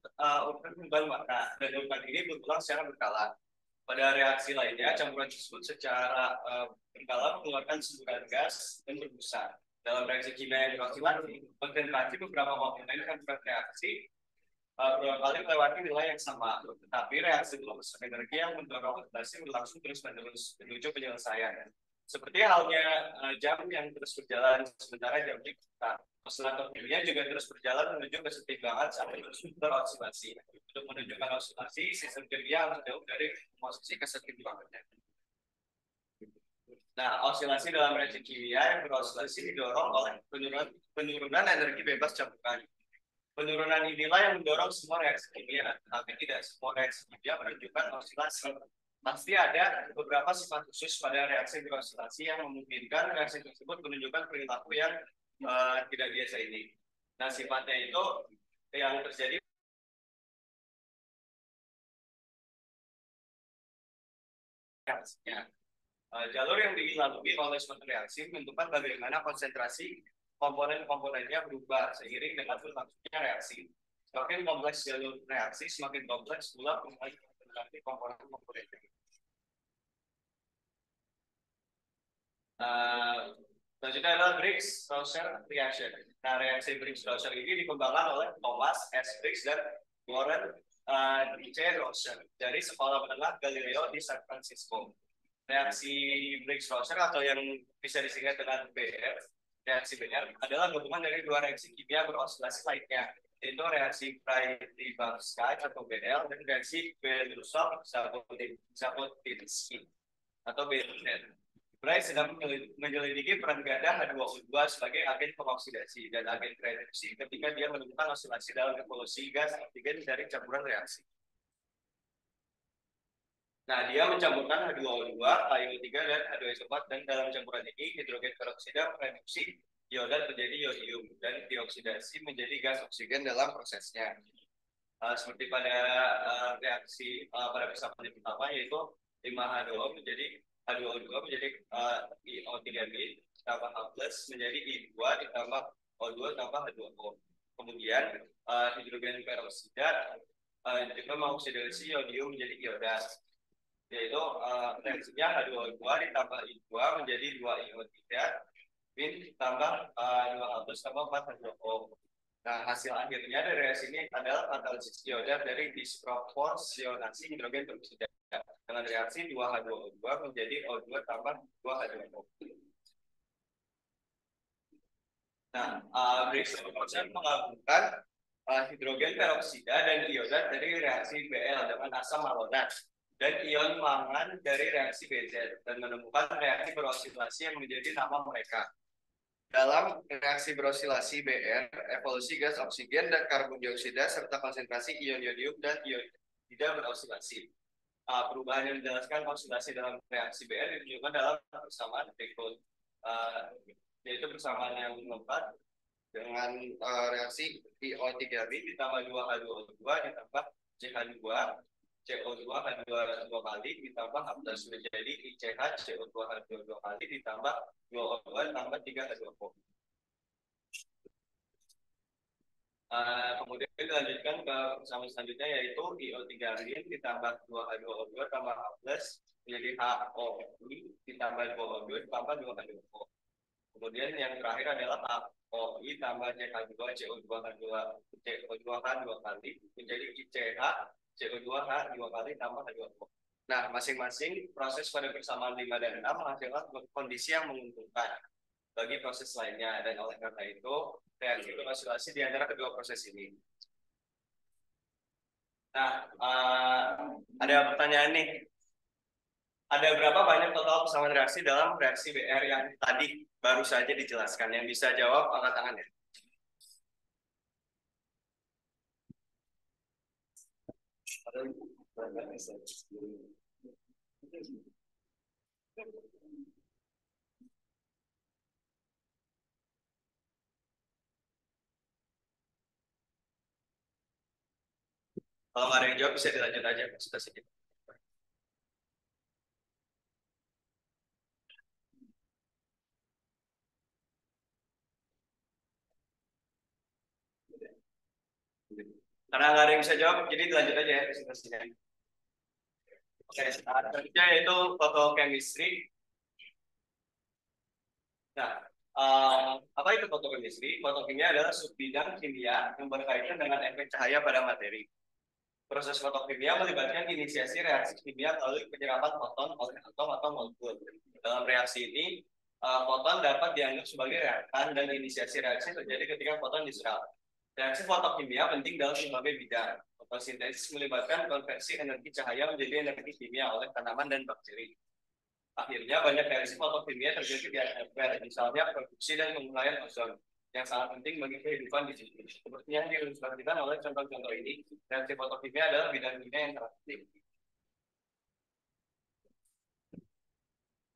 B: urutan perubahan warna, dan urutan ini berulang secara berkala. Pada reaksi lainnya, campuran tersebut secara berkala mengeluarkan semburan gas dan berbusa. Dalam reaksi kimia yang berosilasi, konsentrasi beberapa komponen campuran reaksi berulang kali melewati nilai yang sama, tetapi reaksi berlangsung energi yang mendorong oxidasi berlangsung terus-menerus menuju penyelesaian. Seperti halnya jam yang terus berjalan sementara jam kita. Oscillator kimia juga terus berjalan menuju kesetimbangan sampai teroksidasi. Untuk menunjukkan osidasi, sistem kimia harus jauh dari posisi kesetimbangannya. Nah, osilasi dalam reaksi kimia yang berosilasi didorong oleh penurunan energi bebas campuran. Penurunan inilah yang mendorong semua reaksi kimia, tapi tidak semua reaksi kimia menunjukkan osilasi. Pasti ada beberapa sifat khusus pada reaksi berosilasi yang memungkinkan reaksi tersebut menunjukkan perilaku yang tidak biasa ini. Nah, sifatnya itu yang terjadi reaksinya. Jalur yang dilalui oleh suatu reaksi menentukan bagaimana konsentrasi komponen-komponennya berubah seiring dengan berlangsungnya reaksi. Semakin kompleks jalur reaksi, semakin kompleks pula komponen-komponennya. Selanjutnya adalah Briggs-Rauscher reaction. Nah, reaksi Briggs-Rauscher ini dikembangkan oleh Thomas S. Briggs dan Warren C. Rauscher dari Sekolah Menengah Galileo di San Francisco. Reaksi Briggs-Rauscher atau yang bisa disingkat dengan BR, reaksi BR adalah gabungan dari dua reaksi kimia berosilasi lainnya, yaitu reaksi Breit-Liebowski atau BL dan reaksi Belousov-Zhabotinsky atau BL. Bright sedang menyelidiki peran ganda H2O2 sebagai agen pengoksidasi dan agen reduksi ketika dia menemukan osilasi dalam evolusi gas oksigen dari campuran reaksi. Nah, dia mencampurkan H2O2, HIO3, dan H2SO4, dan dalam campuran ini hidrogen peroksida mereduksi iodat menjadi iodium dan dioksidasi menjadi gas oksigen dalam prosesnya. Seperti pada reaksi pada persamaan yang pertama, yaitu 5H2O menjadi H2O2 menjadi IO3B tambah H+ menjadi I2 ditambah O2 tambah H2O. Kemudian hidrogen peroksida juga mengoksidasi iodium menjadi iodat, yaitu reaksinya H2O2 ditambah I2 menjadi 2IO3 ditambah 2H+ tambah 4H2O. Nah, hasil akhirnya dari reaksi ini adalah katalisis iodat dari disproporsionasi hidrogen peroksida. dengan reaksi 2H2O2 menjadi O2 tambah 2H2O. Nah, Briggs proses menggabungkan hidrogen peroksida dan iodat dari reaksi Bl dengan asam malonat dan ion mangan dari reaksi BZ dan menemukan reaksi berosilasi yang menjadi nama mereka. Dalam reaksi berosilasi Br, evolusi gas oksigen dan karbon dioksida serta konsentrasi ion yodium dan ion tidak berosilasi. Perubahan yang menjelaskan osilasi dalam reaksi Br ditunjukkan dalam persamaan berikut, yaitu persamaan yang keempat dengan reaksi IO3B ditambah 2H2O2 ditambah CH2 CO2 H2 dua kali ditambah H+ menjadi ICH CO2 H2 dua kali ditambah 2O2 tambah 3H2O. Kemudian dilanjutkan ke persamaan selanjutnya yaitu IO3 ditambah 2H2O2 tambah H+ menjadi HOI ditambah 2O2 tambah 2H2O. Kemudian yang terakhir adalah HOI tambah CH2 CO2H2 CO2H dua kali menjadi ICH CO2H dua kali tambah H2O. Nah, masing-masing proses pada persamaan 5 dan 6 menghasilkan kondisi yang menguntungkan bagi proses lainnya, dan oleh karena itu reaksi berosilasi di antara kedua proses ini. Nah, ada pertanyaan nih. Ada berapa banyak total persamaan reaksi dalam reaksi BR yang tadi baru saja dijelaskan? Yang bisa jawab angkat tangannya. Kalau nggak ada yang jawab bisa dilanjut aja presentasinya. Karena nggak ada yang bisa jawab, jadi dilanjut aja ya presentasinya. Oke, selanjutnya yaitu fotochemistry. Nah, apa itu fotochemistry? Fotokimia adalah subbidang kimia yang berkaitan dengan efek cahaya pada materi. Proses fotokimia melibatkan inisiasi reaksi kimia melalui penyerapan foton oleh atom atau molekul. Dalam reaksi ini, foton dapat dianggap sebagai reaktan dan inisiasi reaksi terjadi ketika foton diserap. Reaksi fotokimia penting dalam berbagai bidang. Fotosintesis melibatkan konversi energi cahaya menjadi energi kimia oleh tanaman dan bakteri. Akhirnya banyak reaksi fotokimia terjadi di atmosfer, misalnya produksi dan penguraian ozon, yang sangat penting bagi kehidupan di sini. Seperti yang diilustrasikan oleh contoh-contoh ini, reaksi fotokimia adalah bidang kimia yang sangat penting.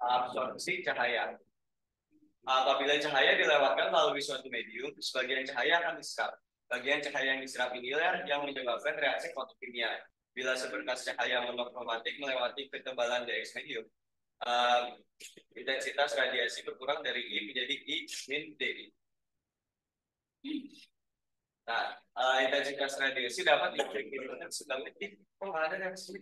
B: Absorpsi cahaya. Apabila cahaya dilewatkan melalui suatu medium, sebagian cahaya akan diserap. Bagian cahaya yang diserap inilah yang menyebabkan reaksi fotokimia. Bila seberkas cahaya monokromatik melewati ketebalan dx medium, intensitas radiasi berkurang dari I menjadi I min D. Nah, intensitas radiasi dapat diberikan sebagai ada reaksi.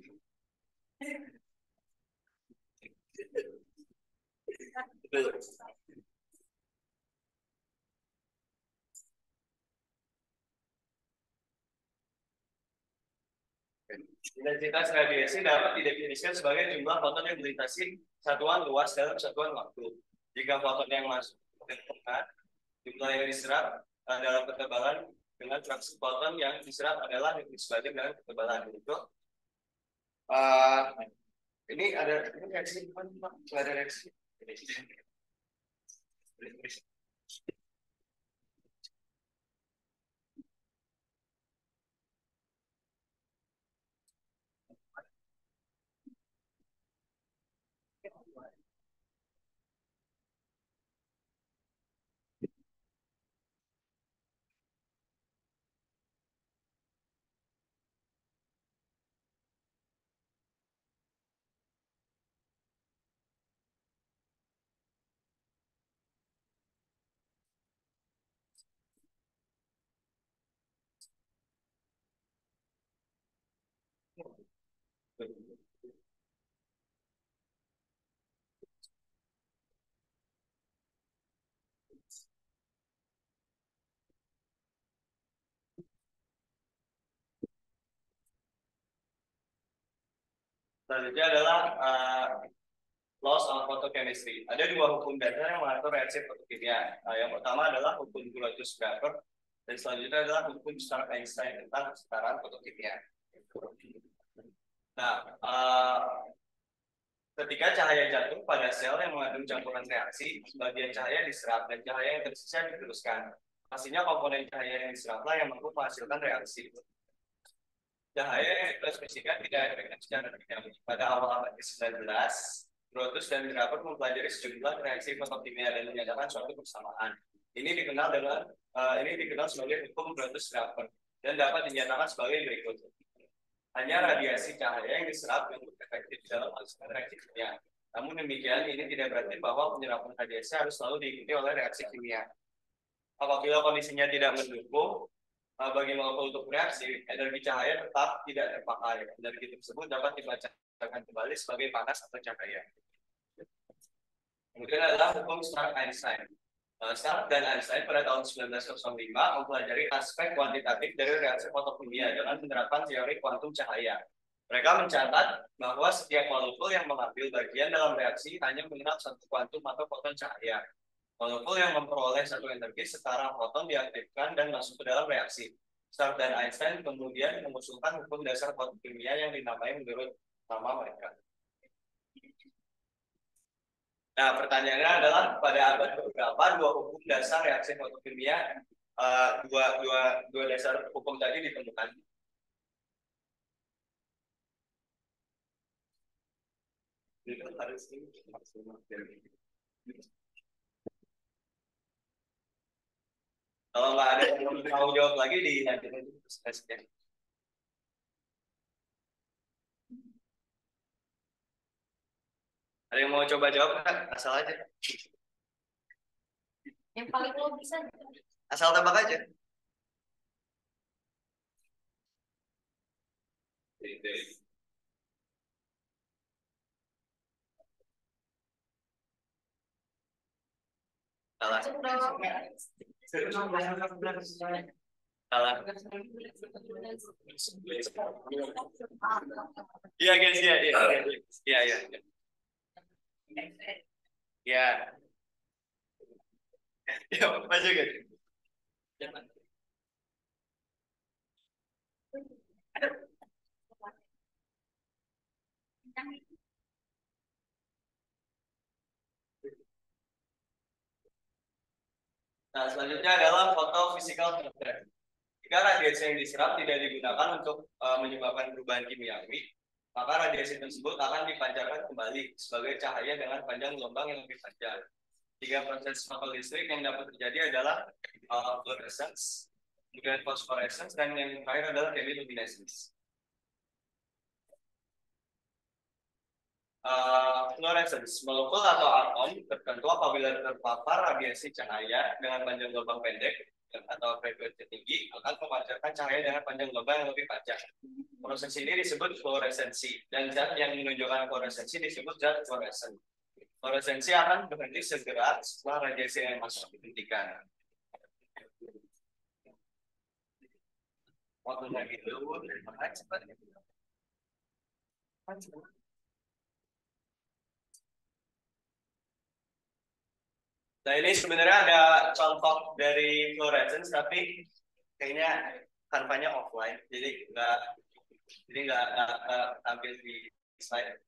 B: Intensitas radiasi dapat didefinisikan sebagai jumlah foton yang melintasi satuan luas dalam satuan waktu. Jika foton yang masuk ke permukaan, jumlah yang diserap dalam ketebalan dengan fraksi foton yang diserap adalah sebagai dengan ketebalan itu. Ini ada reaksi apa Pak? Ada reaksi. Selanjutnya adalah laws of photochemistry. Ada dua hukum dasar yang mengatur reaksi fotokimia. Yang pertama adalah hukum Grotius-Draper dan selanjutnya adalah hukum Stark-Einstein tentang kesetaraan fotokimia. Nah, ketika cahaya jatuh pada sel yang mengandung campuran reaksi, sebagian cahaya diserap dan cahaya yang tersisa diteruskan. Pastinya komponen cahaya yang diseraplah yang mampu menghasilkan reaksi. Cahaya yang ditransmisikan tidak efektif secara kimia. Pada awal abad ke-19, Grotius dan Draper mempelajari sejumlah reaksi fotokimia dan menyatakan suatu persamaan. Ini dikenal sebagai hukum Grotius-Draper dan dapat dinyatakan sebagai berikut. Hanya radiasi cahaya yang diserap yang efektif dalam menghasilkan reaksi kimia. Namun demikian, ini tidak berarti bahwa penyerapan radiasi harus selalu diikuti oleh reaksi kimia. Apabila kondisinya tidak mendukung bagi molekul untuk bereaksi, energi cahaya tetap tidak terpakai. Energi tersebut dapat dibacakan kembali sebagai panas atau cahaya. Kemudian adalah hukum Stark-Einstein. Stark dan Einstein pada tahun 1905 mempelajari aspek kuantitatif dari reaksi fotokimia dengan menerapkan teori kuantum cahaya. Mereka mencatat bahwa setiap molekul yang mengambil bagian dalam reaksi hanya mengenal satu kuantum atau foton cahaya. Molekul yang memperoleh satu energi setara foton diaktifkan dan masuk ke dalam reaksi. Stark dan Einstein kemudian mengusulkan hukum dasar fotokimia yang dinamai menurut nama mereka. Nah, pertanyaannya adalah pada abad berapa dua hukum dasar reaksi fotokimia, dua dasar hukum tadi ditemukan? Itu harus kalau nggak ada yang mau jawab lagi dilanjutin prosesnya. Ada yang mau coba jawab kan? Asal aja.
A: Yang paling logis aja.
B: Asal tebak aja. Salah. Salah. Iya guys, iya. Ya. Ya, maju guys. Nah, selanjutnya adalah photophysical photography. Jika radiasi yang diserap tidak digunakan untuk menyebabkan perubahan kimiawi, maka radiasi tersebut akan dipancarkan kembali sebagai cahaya dengan panjang gelombang yang lebih panjang. Tiga proses fotolistrik yang dapat terjadi adalah fluorescence, kemudian phosphorescence, dan yang terakhir adalah chemiluminescence. Fluorescence, molekul atau atom tertentu apabila terpapar radiasi cahaya dengan panjang gelombang pendek atau frekuensi tinggi akan memancarkan cahaya dengan panjang gelombang yang lebih panjang. Proses ini disebut fluoresensi dan zat yang menunjukkan fluoresensi disebut zat fluoresen. Fluoresensi akan berhenti segera setelah radiasi yang masuk dihentikan. Waktu lagi dulu, cepat. Nah, ini sebenarnya ada contoh dari fluorescence, tapi kayaknya tanpanya offline, jadi nggak tampil di slide.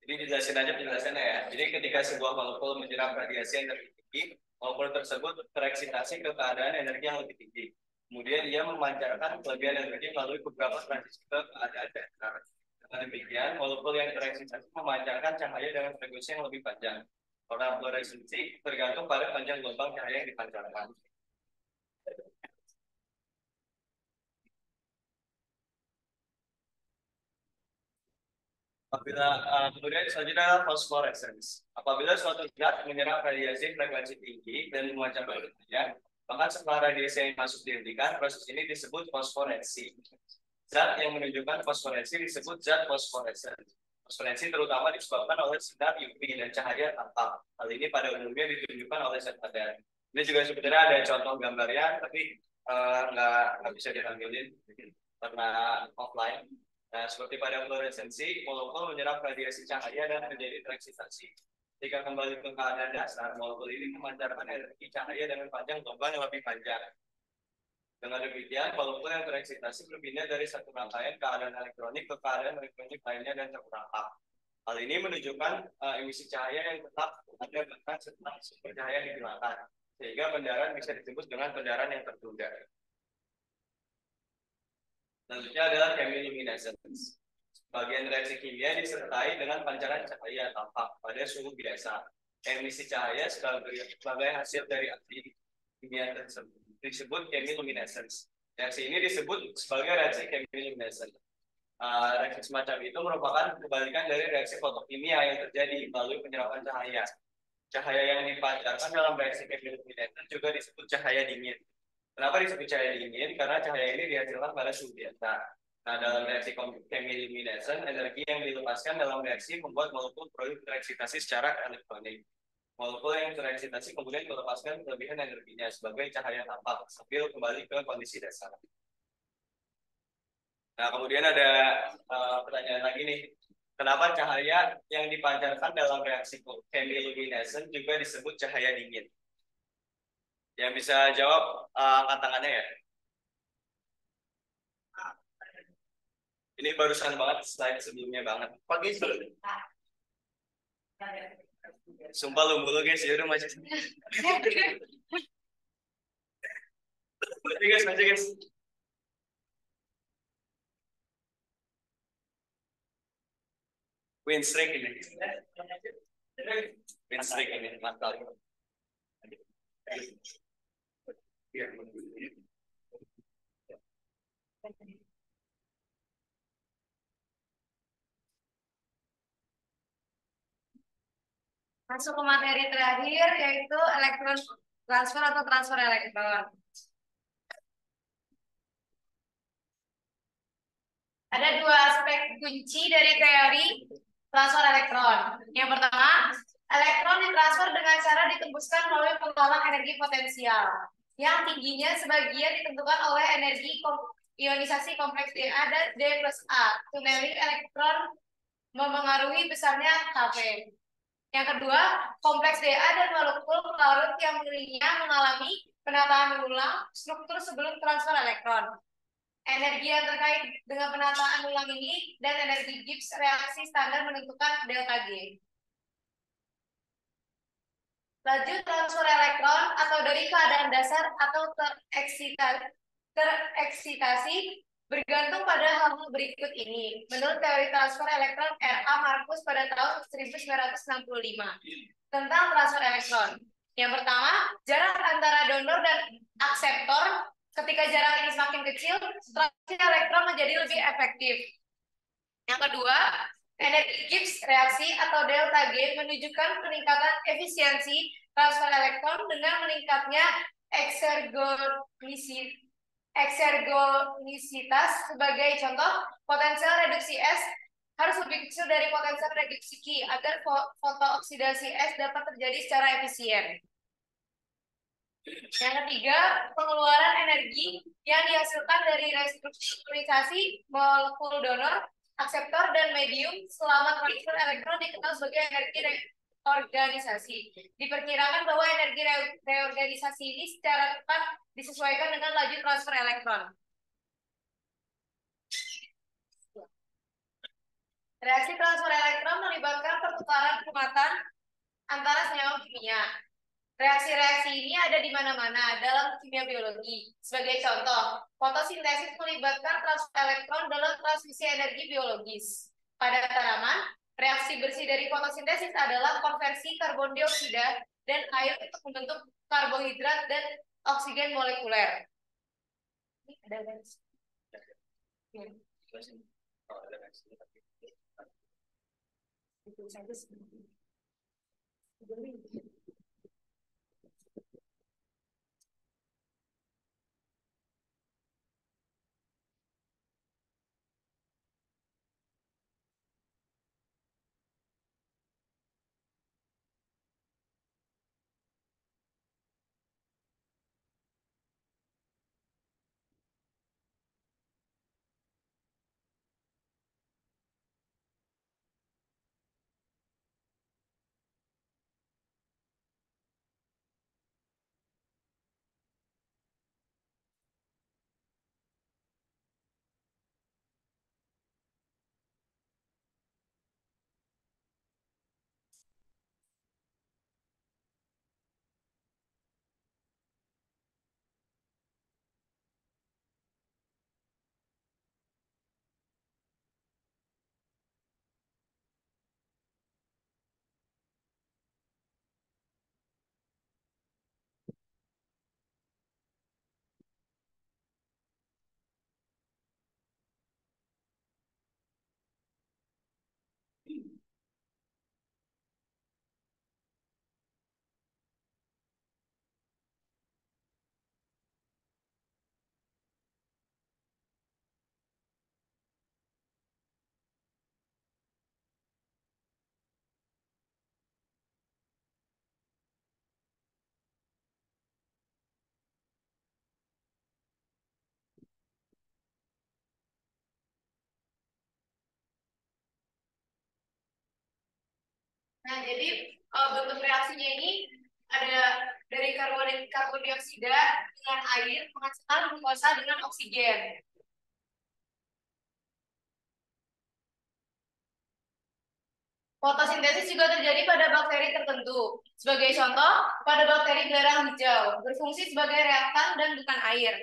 B: Jadi dijelasin aja penjelasannya ya. Jadi ketika sebuah molekul menyerap radiasi yang lebih tinggi, molekul tersebut tereksitasi ke keadaan energi yang lebih tinggi. Kemudian ia memancarkan kelebihan energi melalui beberapa transisi ke keadaan datar. Dengan demikian, molekul yang tereksitasi memancarkan cahaya dengan frekuensi yang lebih panjang. Karena fluoresensi tergantung pada panjang gelombang cahaya yang dipancarkan. Kemudian selanjutnya adalah phosphorescence. Apabila suatu zat menyerap radiasi frekuensi tinggi dan memancarkan cahaya, maka setelah radiasi yang masuk dihentikan, proses ini disebut fosforensi. Zat yang menunjukkan fosforensi disebut zat fosforesen. Fosforensi terutama disebabkan oleh sinar UV dan cahaya tampak. Hal ini pada umumnya ditunjukkan oleh zat padan. Ini juga sebenarnya ada contoh gambarnya, tapi nggak bisa ditampilin karena offline. Nah, seperti pada fluoresensi, molekul menyerap radiasi cahaya dan terjadi tereksitasi. Jika kembali ke keadaan dasar, molekul ini memancarkan energi cahaya dengan panjang gelombang yang lebih panjang. Dengan demikian, molekul yang tereksitasi berpindah dari satu rangkaian keadaan elektronik ke keadaan elektronik lainnya dan terperangkap. Hal ini menunjukkan emisi cahaya yang tetap ada bahkan setelah sumber cahaya dihilangkan, sehingga pendaran bisa disebut dengan pendaran yang tertunda. Selanjutnya adalah chemiluminescence. Bagian reaksi kimia disertai dengan pancaran cahaya tampak pada suhu biasa. Emisi cahaya sebagai hasil dari aksi kimia tersebut disebut chemiluminescence. Reaksi ini disebut sebagai reaksi chemiluminescence. Reaksi semacam itu merupakan kebalikan dari reaksi fotokimia yang terjadi melalui penyerapan cahaya. Cahaya yang dipancarkan dalam reaksi chemiluminescence juga disebut cahaya dingin. Kenapa disebut cahaya dingin? Karena cahaya ini dihasilkan pada suhu biasa. Nah, dalam reaksi chemiluminescence, energi yang dilepaskan dalam reaksi membuat molekul produk tereksitasi secara elektronik. Molekul yang tereksitasi kemudian melepaskan kelebihan energinya sebagai cahaya tampak sambil kembali ke kondisi dasar. Nah, kemudian ada pertanyaan lagi nih. Kenapa cahaya yang dipancarkan dalam reaksi chemiluminescence juga disebut cahaya dingin? Yang bisa jawab angkat tangannya ya. Ini barusan banget slide sebelumnya banget. Pagi sebelum. Sumpah lu mulu guys, ya udah masih. Baca guys. Win streak ini. Win streak ini mantap.
A: Masuk ke materi terakhir yaitu elektron transfer atau transfer elektron. Ada dua aspek kunci dari teori transfer elektron. Yang pertama, elektron ditransfer dengan cara ditembuskan melalui penghalang energi potensial yang tingginya sebagian ditentukan oleh energi ionisasi kompleks Da dan D plus A. Tunneling elektron memengaruhi besarnya Kv. Yang kedua, kompleks Da dan molekul larut yang milihnya mengalami penataan ulang struktur sebelum transfer elektron. Energi yang terkait dengan penataan ulang ini dan energi Gibbs reaksi standar menentukan delta G. Laju transfer elektron atau dari keadaan dasar atau tereksitasi bergantung pada hal berikut ini. Menurut teori transfer elektron R.A. Marcus pada tahun 1965 tentang transfer elektron. Yang pertama, jarak antara donor dan akseptor. Ketika jarak ini semakin kecil, transfer elektron menjadi lebih efektif. Yang kedua, energi Gibbs reaksi atau delta G menunjukkan peningkatan efisiensi transfer elektron dengan meningkatnya eksergonisitas. Sebagai contoh, potensial reduksi S harus lebih kecil dari potensial reduksi Q agar fotooksidasi S dapat terjadi secara efisien. Yang ketiga, pengeluaran energi yang dihasilkan dari restrukturisasi molekul donor, akseptor, dan medium selama transfer elektron dikenal sebagai energi reorganisasi. Diperkirakan bahwa energi reorganisasi ini secara tepat disesuaikan dengan laju transfer elektron. Reaksi transfer elektron melibatkan pertukaran kumatan antara senyawa kimia. Reaksi-reaksi ini ada di mana-mana dalam kimia biologi. Sebagai contoh, fotosintesis melibatkan transfer elektron dalam transmisi energi biologis. Pada tanaman, reaksi bersih dari fotosintesis adalah konversi karbon dioksida dan air untuk membentuk karbohidrat dan oksigen molekuler. Ini ada reaksi. Itu saja sebenarnya. jadi bentuk reaksinya ini ada dari karbon dioksida dengan air menghasilkan glukosa dengan oksigen. Fotosintesis juga terjadi pada bakteri tertentu. Sebagai contoh, pada bakteri belerang hijau, berfungsi sebagai reaktan dan bukan air.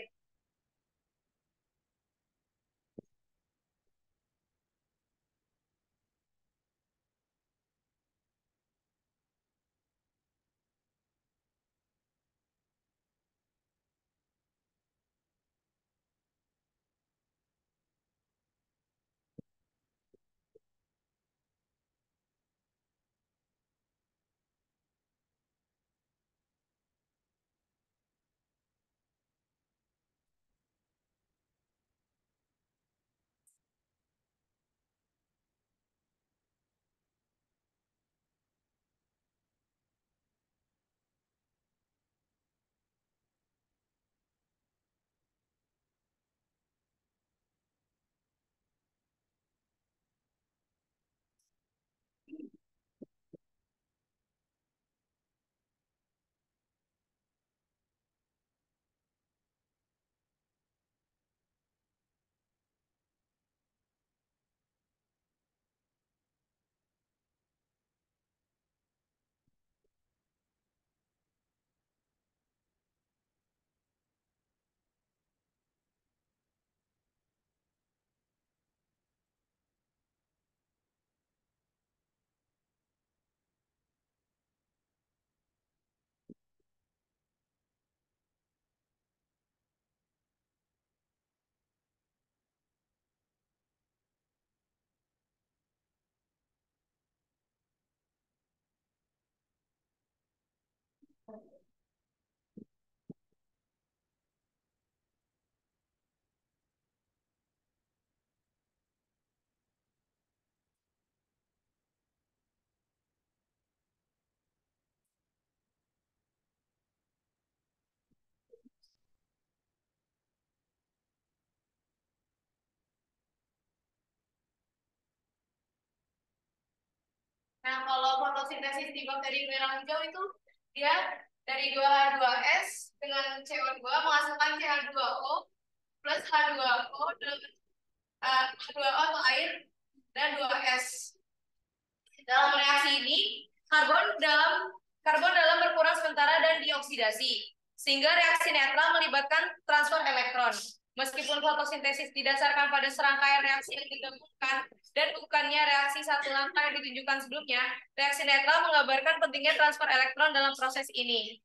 A: Nah, kalau fotosintesis di bakteri belerang hijau itu dia dari 2H2S dengan CO2 menghasilkan CH2O plus H2O dan H2O atau air dan 2S. Dalam reaksi ini, karbon dalam berkurang sementara dan dioksidasi, sehingga reaksi netral melibatkan transfer elektron. Meskipun fotosintesis didasarkan pada serangkaian reaksi yang digabungkan dan bukannya reaksi satu langkah yang ditunjukkan sebelumnya, reaksi netral menggambarkan pentingnya transfer elektron dalam proses ini.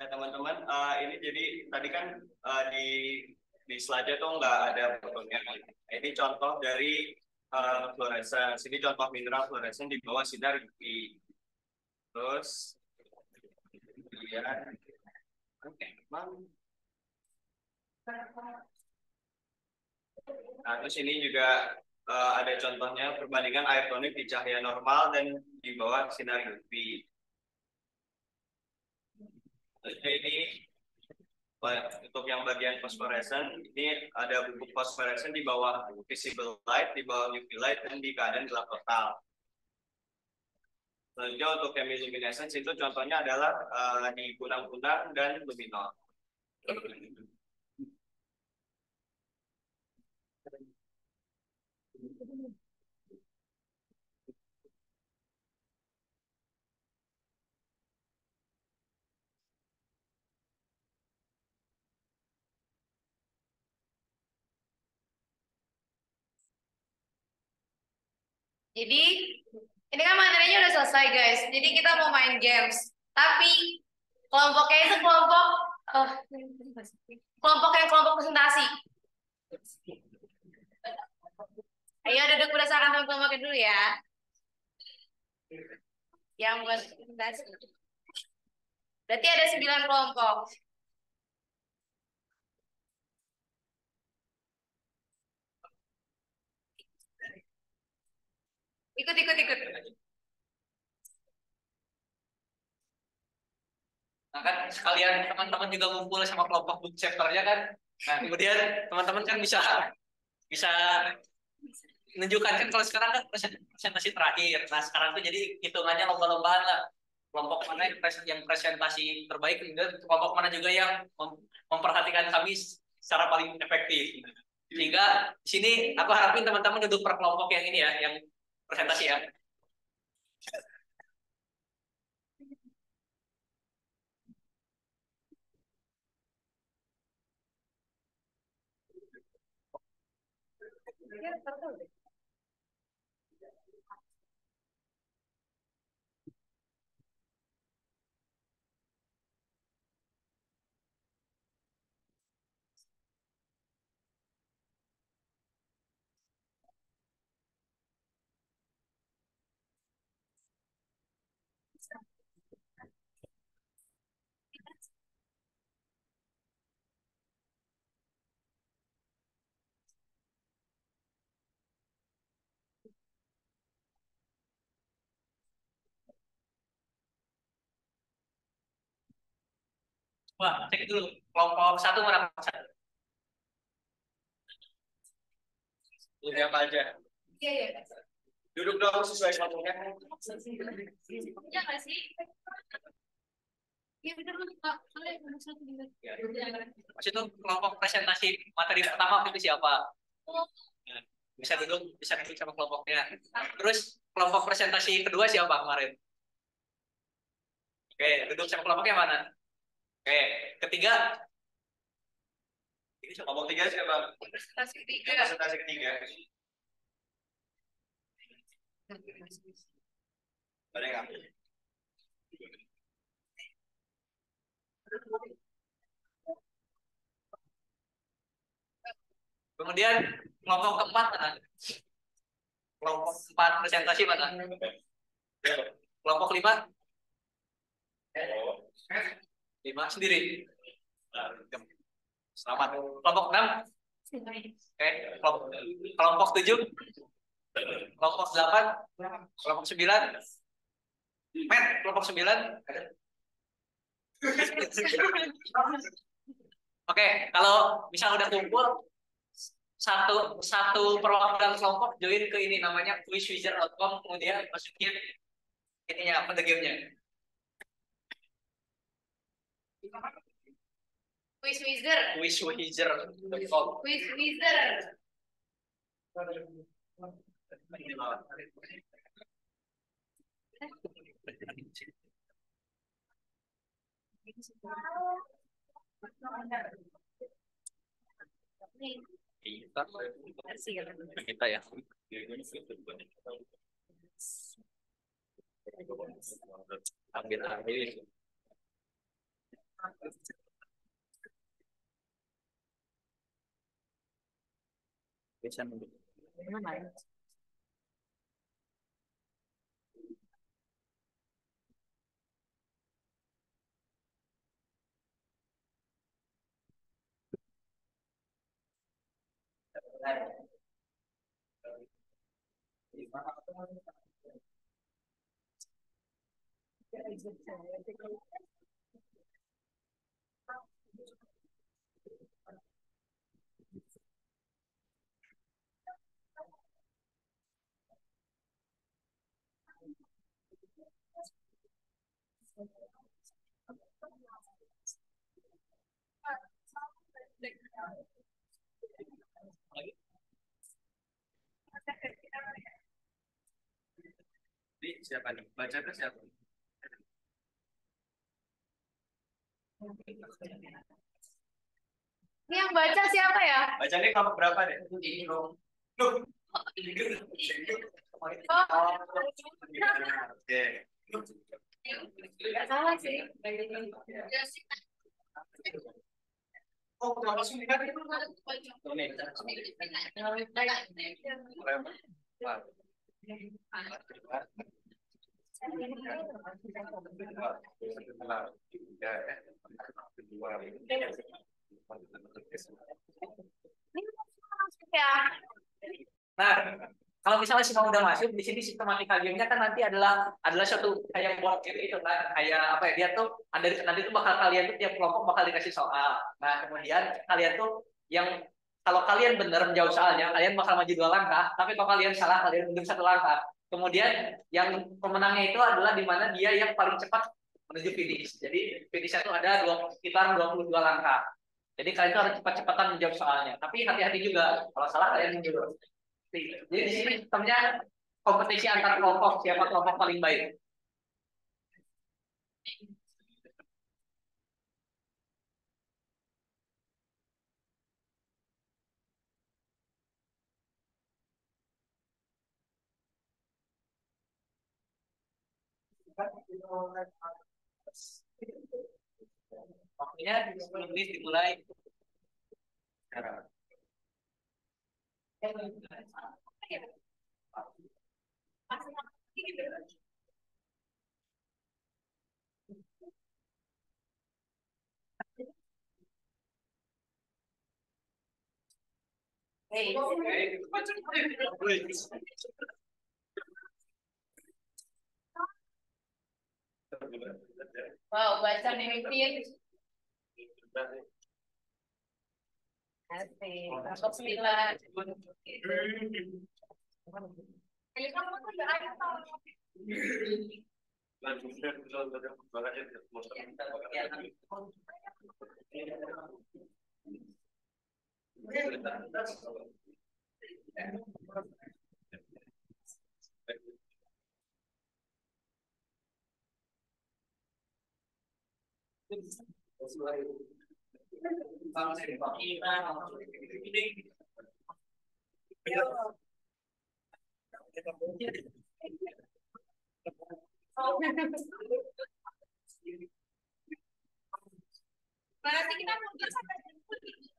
B: Nah, teman-teman, ini jadi tadi kan di slide-nya tuh nggak ada fotonya. Ini contoh dari fluorescence. Ini contoh mineral fluorescence di bawah sinar UV. Terus, kemudian, nah, terus ini juga ada contohnya perbandingan air tonik di cahaya normal dan di bawah sinar UV. Ini untuk yang bagian fosforescen, ini ada bubuk fosforescen di bawah visible light, di bawah UV light, dan di keadaan gelap total. Selanjutnya untuk chemiluminescence itu contohnya adalah di kunang-kunang dan luminol.
A: Jadi ini kan materinya udah selesai guys. Jadi kita mau main games. Tapi kelompoknya itu kelompok presentasi. Ayo duduk berdasarkan kelompoknya dulu ya. Yang buat presentasi. Berarti ada 9 kelompok. Ikut.
C: Nah kan sekalian teman-teman juga ngumpul sama kelompok book chapter-nya kan. Nah kemudian teman-teman kan bisa bisa menunjukkan kan kalau sekarang kan presentasi terakhir. Nah sekarang tuh jadi hitungannya lomba-lombaan lah. Kelompok mana yang presentasi terbaik, kemudian kelompok mana juga yang memperhatikan kami secara paling efektif. Sehingga di sini aku harapin teman-teman duduk per kelompok yang ini ya, yang presentasi ya. Wah, cek dulu kelompok satu mana kelompok satu.
B: Punya apa aja?
A: Iya.
B: Duduk dong sesuai kelompoknya.
A: Iya nggak sih? Iya benar Pak.
C: Maksud itu kelompok presentasi materi pertama itu siapa? Nah, bisa duduk sama kelompoknya. Terus kelompok presentasi kedua siapa kemarin? Oke, duduk sama kelompoknya mana? Oke, ketiga.
B: Ini kelompok 3 siapa?
A: Presentasi ketiga.
B: Presentasi ketiga. Ada nggak?
C: Kemudian kelompok keempat mana? Kelompok 4 presentasi mana? Kelompok 5? 5 sendiri. Selamat. Kelompok 6? Oke. Kelompok 7? Kelompok 8? Kelompok 9? Met, kelompok 9? Oke, kalau misal udah kumpul satu perwakilan kelompok join ke ini namanya quizwizard.com, kemudian masukin ininya apa gamenya. Quizwizard.com.
A: Quizwizard.
C: Kita ya. Ambil. Bisa nunggu.
B: Ini siapa nih? Baca ke siapa?
A: Ini yang baca siapa ya?
B: Baca ini kelompok berapa deh?
C: Ini dong.
B: Loh, Oke.
A: Nggak salah sih.
B: Oh, kenapa sih lihat itu?
C: Nah, kalau misalnya semua udah masuk di sini sistematika gamenya kan nanti adalah suatu kayak board game itu kan, kayak apa ya, dia tuh ada nanti tuh bakal kalian tuh tiap kelompok bakal dikasih soal. Nah, kemudian kalian tuh yang kalau kalian benar menjawab soalnya, kalian bakal maju 2 langkah, tapi kalau kalian salah, kalian mundur 1 langkah. Kemudian yang pemenangnya itu adalah di mana dia yang paling cepat menuju finish. Jadi finishnya itu ada sekitar 22 langkah. Jadi kalian tuh harus cepat-cepatan menjawab soalnya. Tapi hati-hati juga, kalau salah kalian mundur. Jadi di sini sistemnya kompetisi antar kelompok, siapa kelompok paling baik. Waktunya 10 menit dimulai.
A: Wow, baca memimpin. Asik. Masuk 9. Jadi kamu tuh udah ada tau. Berarti kita mundur sampai jemput gitu.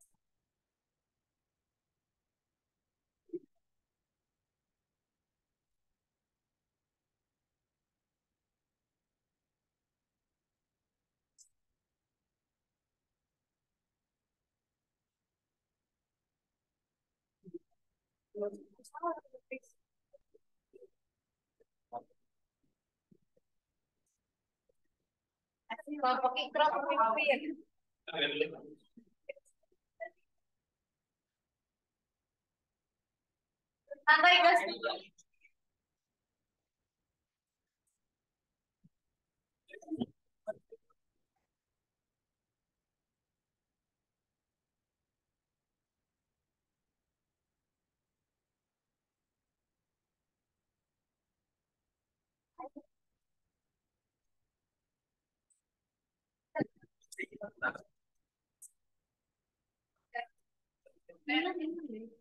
A: Kelompok ikram memimpin. Santai guys. Yang memimpin.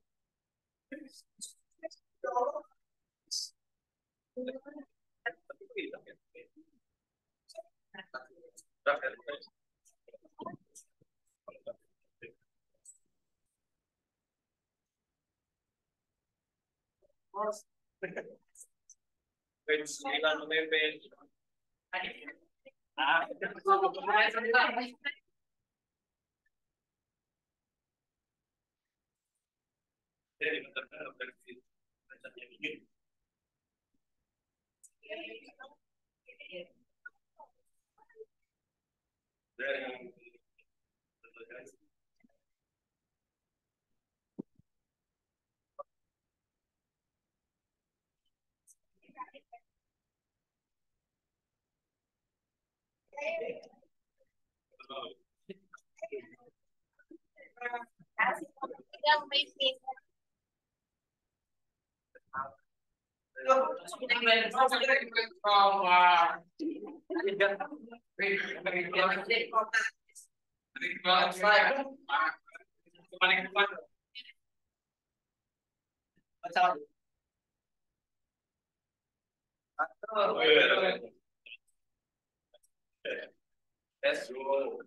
B: Let's go.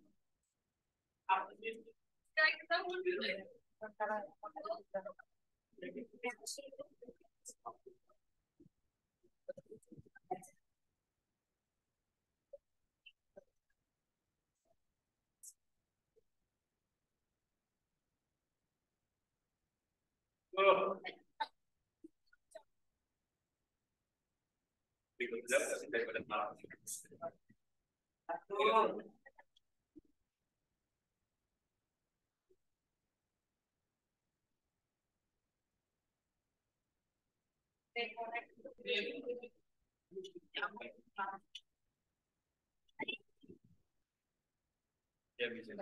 B: Ya bisa.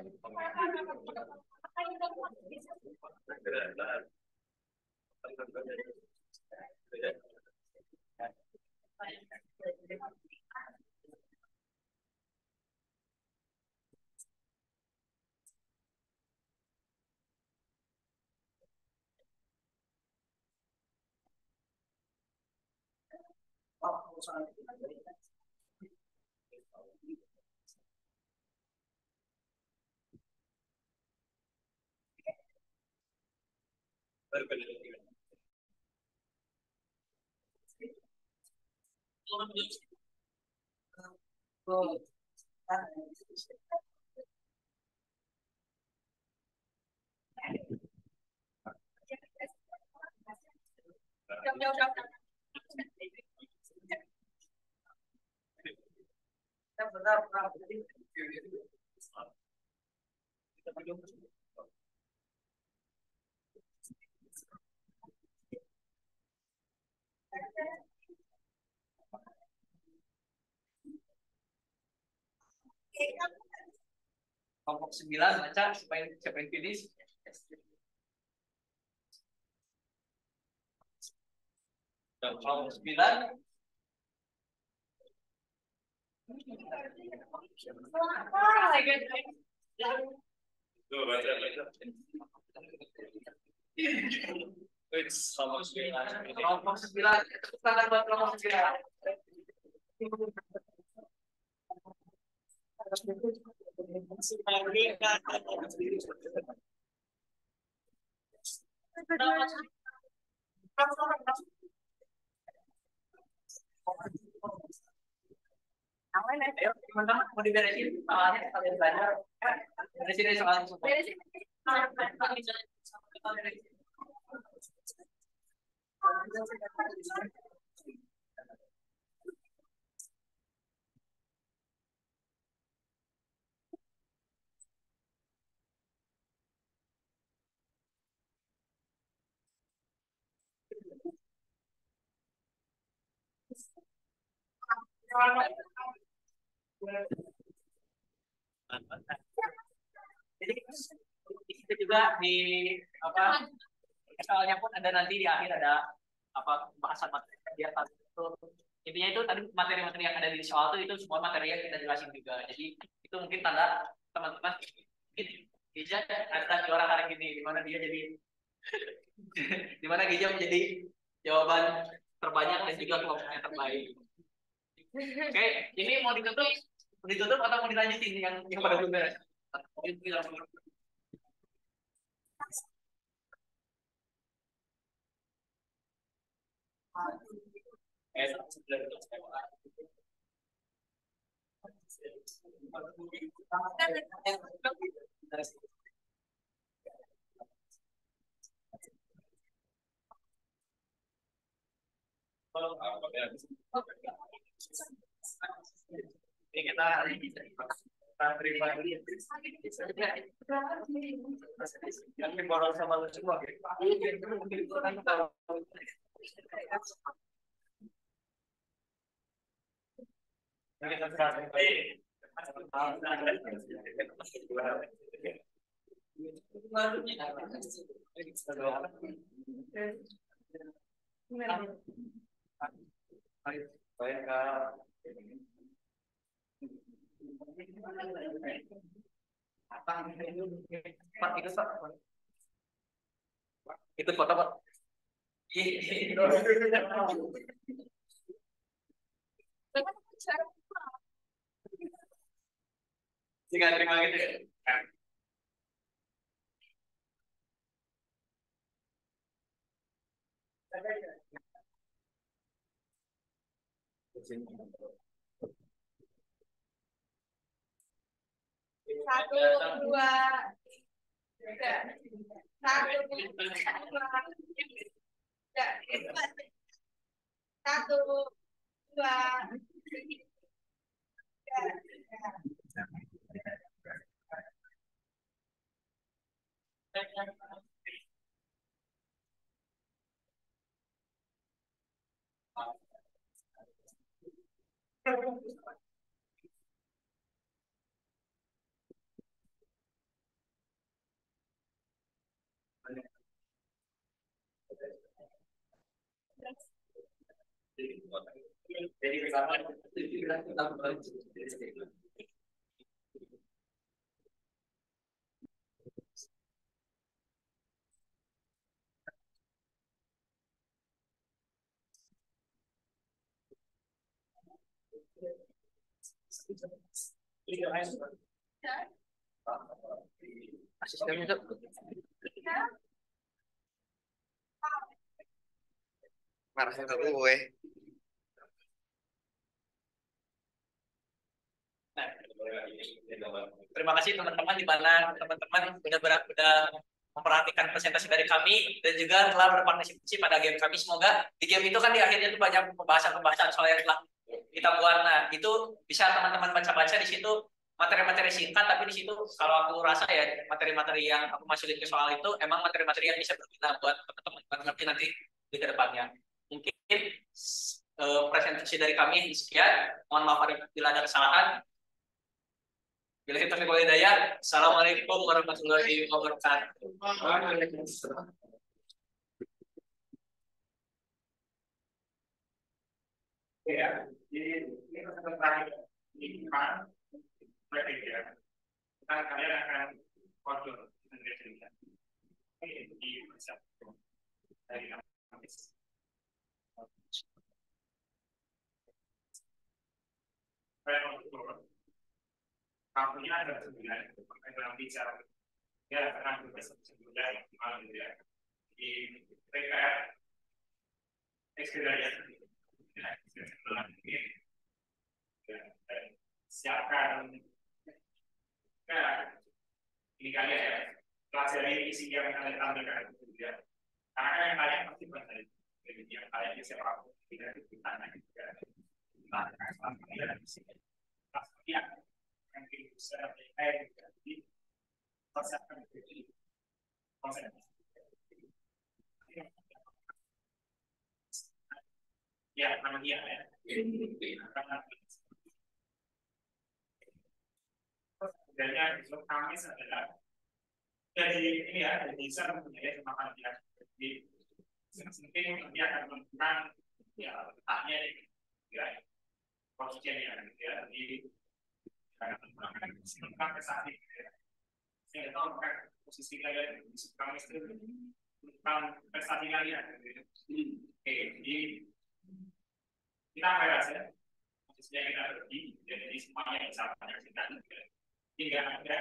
C: Kelompok 9 baca siapa yang finish. Dan kelompok 9
B: Tuh, baca.
C: kelompok 9 standar buat kelompok 9. Ayo, teman-teman mau diberesin soalnya kalian belajar. Beresin dari soalnya semua. Jadi itu juga di apa soalnya pun ada nanti di akhir ada apa bahasan materi dia itu intinya itu tadi materi-materi yang ada di soal itu semua materi yang kita jelasin juga. Jadi itu mungkin tanda teman-teman Gija ada juara hari ini di mana dia jadi di mana Gija menjadi jawaban terbanyak dan juga kelompoknya terbaik. Oke, ini mau ditutup atau mau dilanjutin yang pada belum beres? Ini kita terima yang dibawa sama lu semua. Itu foto Pak. Tinggal terima gitu ya.
A: Satu, dua, tiga. Satu, dua, tiga. Satu, dua, tiga.
C: Jadi misalkan asistennya tuh
B: Marah ke gue.
C: Nah, terima kasih teman-teman di mana teman-teman udah memperhatikan presentasi dari kami dan juga telah berpartisipasi pada game kami. Semoga di game itu kan di akhirnya itu banyak pembahasan-pembahasan soal yang telah kita buat. Nah, itu bisa teman-teman baca-baca di situ materi-materi singkat, tapi di situ kalau aku rasa ya materi-materi yang aku masukin ke soal itu emang materi-materi yang bisa berguna buat teman-teman nanti di kedepannya. Mungkin presentasi dari kami sekian. Mohon maaf bila ada kesalahan. Bila kita hidayah, assalamualaikum warahmatullahi wabarakatuh. Ya, jadi ini pertemuan terakhir di mana ya. Kalian akan kontrol di WhatsApp dari kampus. Kampusnya ada 9, dalam bicara ya akan sebelumnya malam ya di PKR ekspedisi siapkan ini kalian ya pelajari isi yang kalian tampilkan ya karena yang kalian pasti baca jadi yang kalian siapapun tidak ditanya juga ya yang bisa di konsep ya namanya ya sebenarnya untuk kami adalah jadi ini ya bisa mempunyai makan dia di mungkin dia akan menentukan ya letaknya ya posisinya ya di tentang kesehatan saya tahu kan posisi kalian kami tentang prestasi kalian jadi kita merasa posisinya kita berdiri jadi semuanya bisa menyaksikan hingga ada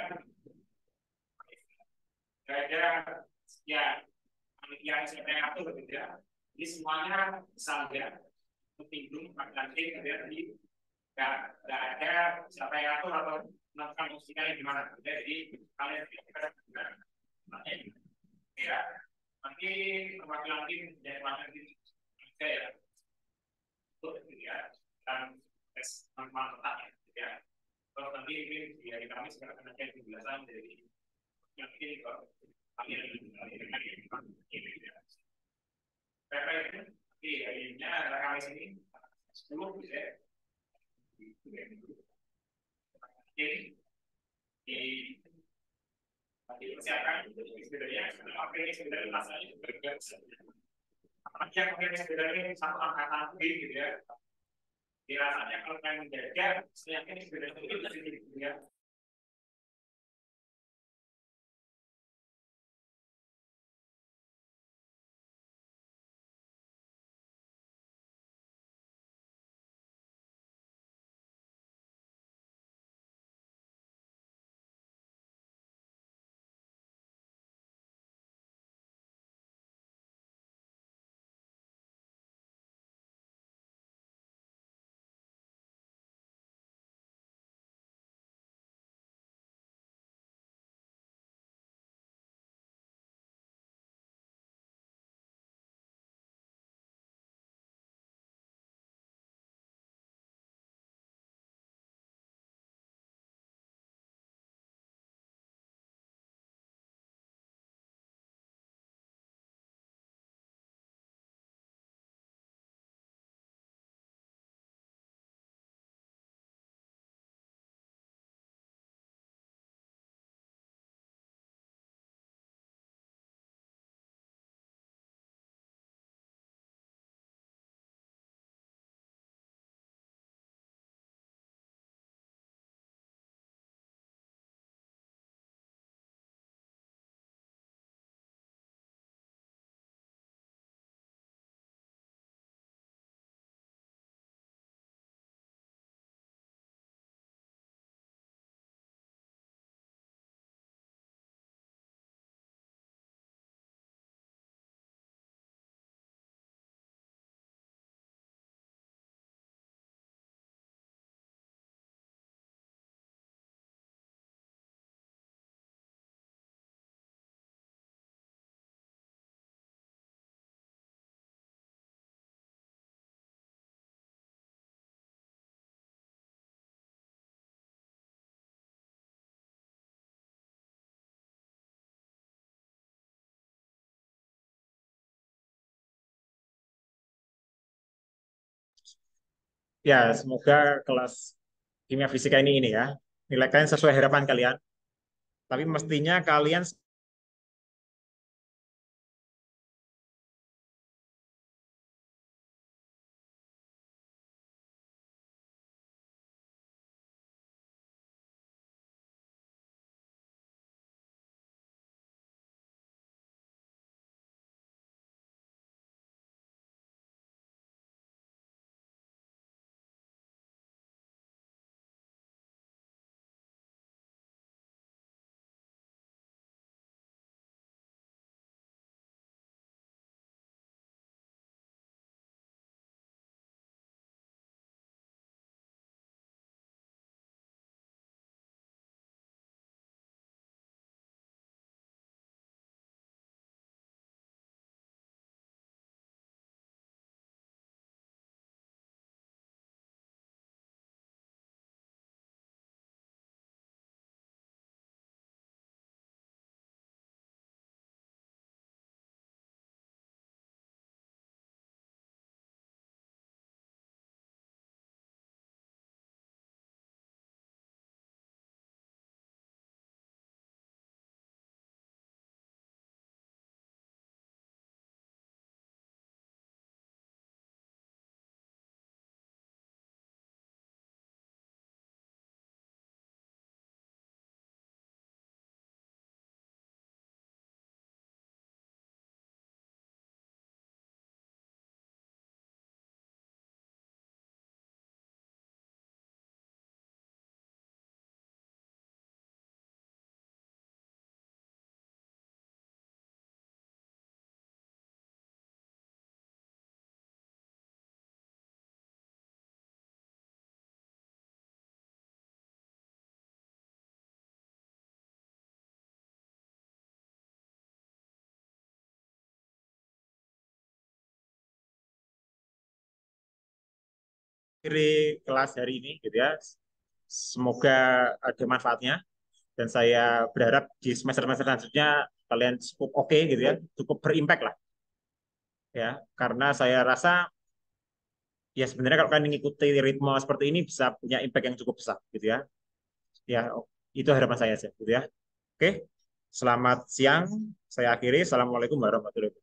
C: kira-kira ya yang saya atur gitu ya ini semuanya saja penting nanti dari nggak ada siapa yang atur atau melakukan musiknya gimana jadi kalian kita ya nanti perwakilan tim dan perwakilan tim ya untuk ya dan tes normal tetap ya kalau nanti ini ya kami sekarang akan ada penjelasan dari yang ini kalau kalian ini ya ini akhirnya kami sini 10 bisa di persiapkan sebenarnya apa ini sebenarnya rasanya apa yang sebenarnya satu angkatan gitu ya dirasanya kalau kalian menjaga saya yakin sebenarnya itu ya
D: Ya, semoga kelas kimia fisika ini ya, nilai kalian sesuai harapan kalian. Tapi mestinya kalian akhiri kelas hari ini gitu ya. Semoga ada manfaatnya dan saya berharap di semester-semester selanjutnya kalian cukup oke gitu ya, cukup berimpact lah ya. Karena saya rasa ya sebenarnya kalau kalian mengikuti ritme seperti ini bisa punya impact yang cukup besar gitu ya. Ya, itu harapan saya aja gitu ya. Oke. Selamat siang. Saya akhiri. Assalamualaikum warahmatullahi wabarakatuh.